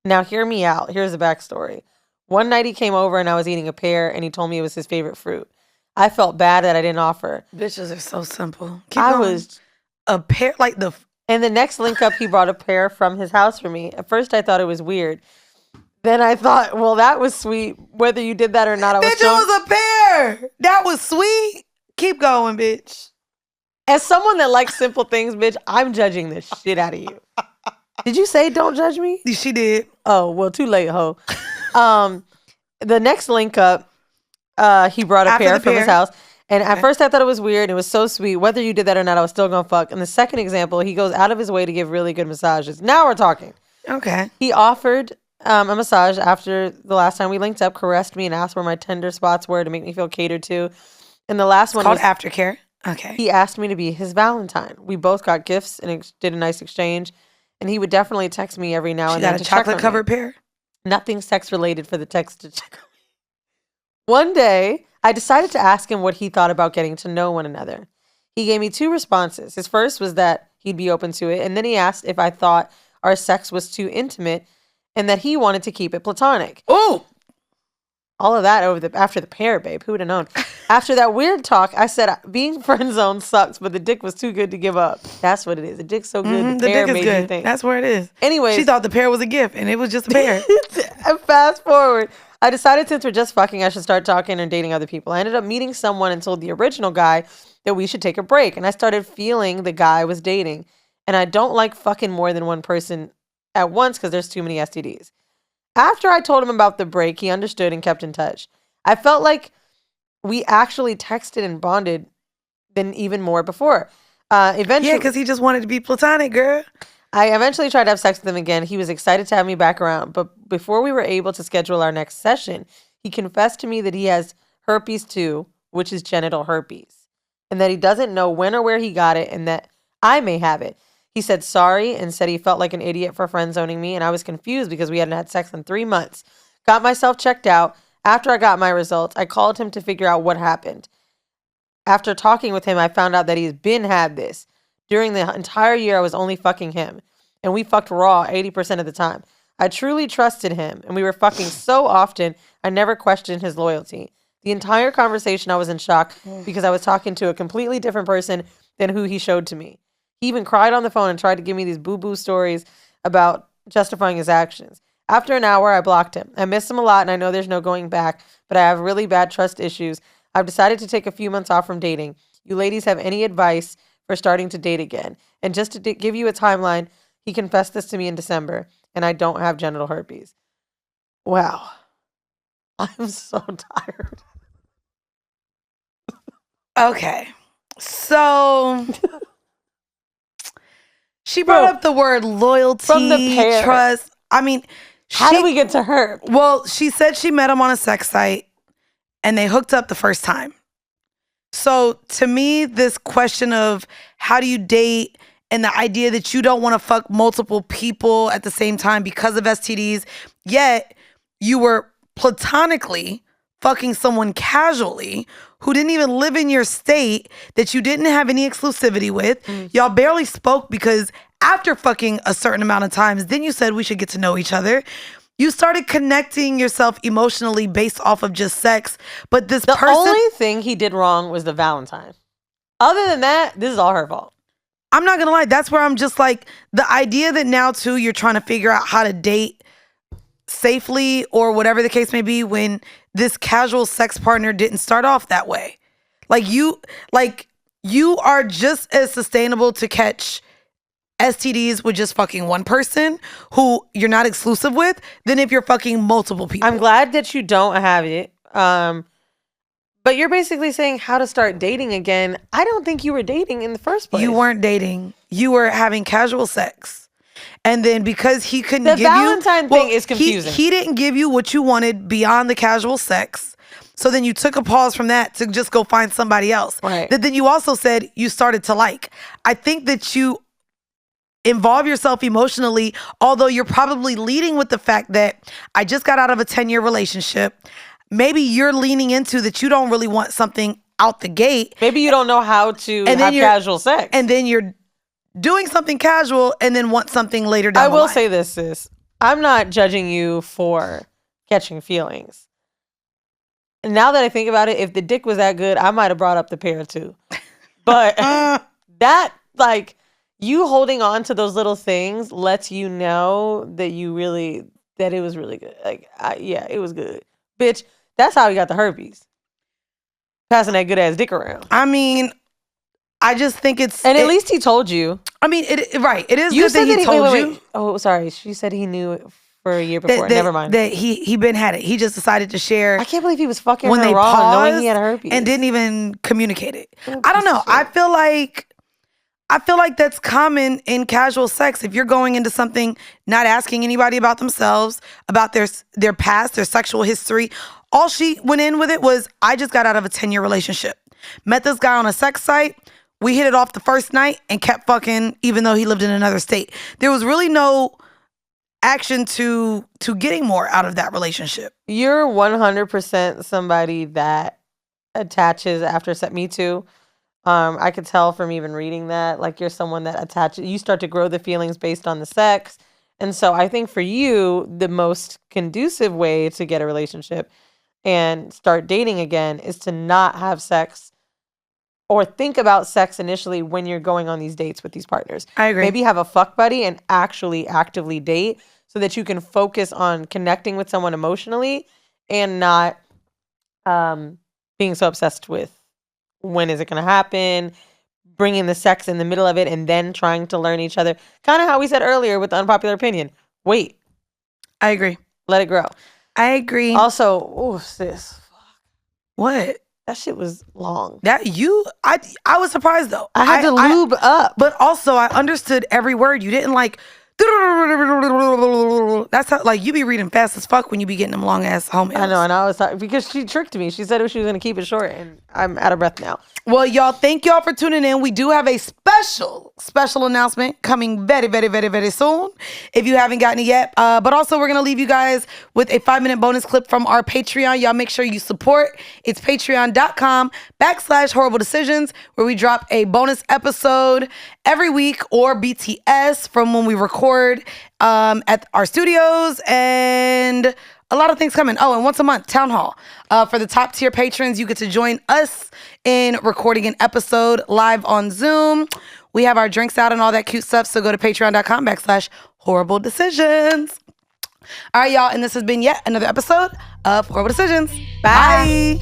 S1: Now, hear me out. Here's the backstory. One night he came over and I was eating a pear and he told me it was his favorite fruit. I felt bad that I didn't offer.
S2: Bitches are so simple. Was a pear, like the...
S1: And the next link up, he brought a pear from his house for me. At first, I thought it was weird. Then I thought, well, that was sweet. Whether you did that or not,
S2: Bitch, it was a pear. That was sweet. Keep going, bitch.
S1: As someone that likes simple things, bitch, I'm judging the shit out of you. Did you say don't judge me?
S2: She did.
S1: Oh, well, too late, ho. The next link up, he brought a pear from his house. And at first I thought it was weird. It was so sweet. Whether you did that or not, I was still going to fuck. And the second example, he goes out of his way to give really good massages. Now we're talking.
S2: Okay.
S1: He offered a massage after the last time we linked up, caressed me and asked where my tender spots were to make me feel catered to. And the last one
S2: was called aftercare. Okay.
S1: He asked me to be his Valentine. We both got gifts and did a nice exchange. And he would definitely text me every now and then.
S2: Got a chocolate covered pear?
S1: Nothing sex related for the text to check on me. One day, I decided to ask him what he thought about getting to know one another. He gave me 2 responses. His first was that he'd be open to it. And then he asked if I thought our sex was too intimate and that he wanted to keep it platonic.
S2: Oh!
S1: All of that after the pear, babe. Who would have known? After that weird talk, I said, being friend zone sucks, but the dick was too good to give up. That's what it is. The dick's so good, the pear
S2: dick is
S1: made
S2: good.
S1: you think.
S2: That's where it is.
S1: Anyway.
S2: She thought the pear was a gift, and it was just a pear.
S1: Fast forward. I decided since we're just fucking, I should start talking and dating other people. I ended up meeting someone and told the original guy that we should take a break. And I started feeling the guy I was dating. And I don't like fucking more than one person at once because there's too many STDs. After I told him about the break, he understood and kept in touch. I felt like we actually texted and bonded than even more before. Eventually,
S2: yeah, because he just wanted to be platonic, girl.
S1: I eventually tried to have sex with him again. He was excited to have me back around, but before we were able to schedule our next session, he confessed to me that he has herpes too, which is genital herpes, and that he doesn't know when or where he got it and that I may have it. He said sorry and said he felt like an idiot for friend zoning me, and I was confused because we hadn't had sex in 3 months. Got myself checked out. After I got my results, I called him to figure out what happened. After talking with him, I found out that he's had this. During the entire year, I was only fucking him, and we fucked raw 80% of the time. I truly trusted him, and we were fucking so often, I never questioned his loyalty. The entire conversation, I was in shock because I was talking to a completely different person than who he showed to me. He even cried on the phone and tried to give me these boo-boo stories about justifying his actions. After an hour, I blocked him. I miss him a lot, and I know there's no going back, but I have really bad trust issues. I've decided to take a few months off from dating. You ladies have any advice for starting to date again? And just to give you a timeline, he confessed this to me in December, and I don't have genital herpes. Wow. I'm so tired.
S2: Okay. So she brought up the word loyalty,
S1: from the pair.
S2: trust. I mean,
S1: how did we get to her?
S2: Well, she said she met him on a sex site and they hooked up the first time. So to me, this question of how do you date and the idea that you don't want to fuck multiple people at the same time because of STDs, yet you were platonically fucking someone casually who didn't even live in your state, that you didn't have any exclusivity with. Y'all barely spoke because after fucking a certain amount of times, then you said we should get to know each other. You started connecting yourself emotionally based off of just sex. But the
S1: only thing he did wrong was the Valentine. Other than that, this is all her fault.
S2: I'm not gonna lie. That's where I'm just like, the idea that now too, you're trying to figure out how to date safely or whatever the case may be when this casual sex partner didn't start off that way. You are just as sustainable to catch STDs with just fucking one person who you're not exclusive with than if you're fucking multiple people.
S1: I'm glad that you don't have it. But you're basically saying how to start dating again. I don't think you were dating in the first place.
S2: You weren't dating. You were having casual sex. And then because he couldn't give you...
S1: The Valentine thing is confusing.
S2: He didn't give you what you wanted beyond the casual sex. So then you took a pause from that to just go find somebody else.
S1: Right.
S2: That then you also said you started to like. I think that you involve yourself emotionally, although you're probably leading with the fact that I just got out of a 10-year relationship. Maybe you're leaning into that you don't really want something out the gate.
S1: Maybe you don't know how to have casual sex.
S2: And then you're doing something casual and then want something later down the line.
S1: I will say this, sis. I'm not judging you for catching feelings. And now that I think about it, if the dick was that good, I might have brought up the pair too. But that, you holding on to those little things lets you know that that it was really good. Yeah, it was good. Bitch, that's how you got the herpes. Passing that good ass dick around.
S2: I mean, I just think it's...
S1: And at least he told you.
S2: I mean, right. It is good that he told you.
S1: Oh, sorry. She said he knew it for a year before. Never mind.
S2: That he been had it. He just decided to share.
S1: I can't believe he was fucking when her raw knowing he had herpes.
S2: And didn't even communicate it. I don't know. I feel like that's common in casual sex. If you're going into something not asking anybody about themselves, about their past, their sexual history. All she went in with it was, I just got out of a 10-year relationship. Met this guy on a sex site. We hit it off the first night and kept fucking even though he lived in another state. There was really no action to getting more out of that relationship.
S1: You're 100% somebody that attaches after sex. Me too. I could tell from even reading that, you're someone that attaches. You start to grow the feelings based on the sex. And so I think for you, the most conducive way to get a relationship and start dating again is to not have sex or think about sex initially when you're going on these dates with these partners.
S2: I agree.
S1: Maybe have a fuck buddy and actually actively date so that you can focus on connecting with someone emotionally and not being so obsessed with when is it going to happen, bringing the sex in the middle of it and then trying to learn each other. Kind of how we said earlier with the unpopular opinion. Wait.
S2: I agree.
S1: Let it grow.
S2: I agree.
S1: Also, sis.
S2: What?
S1: That shit was long.
S2: I was surprised though.
S1: I had to lube up.
S2: But also I understood every word. You didn't like that's how, like, you be reading fast as fuck when you be getting them long ass home.
S1: I know, and I was talking because she tricked me. She said she was going to keep it short, and I'm out of breath now.
S2: Well, y'all, thank y'all for tuning in. We do have a special announcement coming very, very, very, very soon, if you haven't gotten it yet. But also, we're going to leave you guys with a 5-minute bonus clip from our Patreon. Y'all make sure you support. It's patreon.com/horrible decisions, where we drop a bonus episode every week, or BTS from when we record at our studios, and a lot of things coming. Oh, and once a month, Town Hall. For the top tier patrons, you get to join us in recording an episode live on Zoom. We have our drinks out and all that cute stuff. So go to patreon.com/horrible decisions. All right, y'all. And this has been yet another episode of Horrible Decisions. Bye.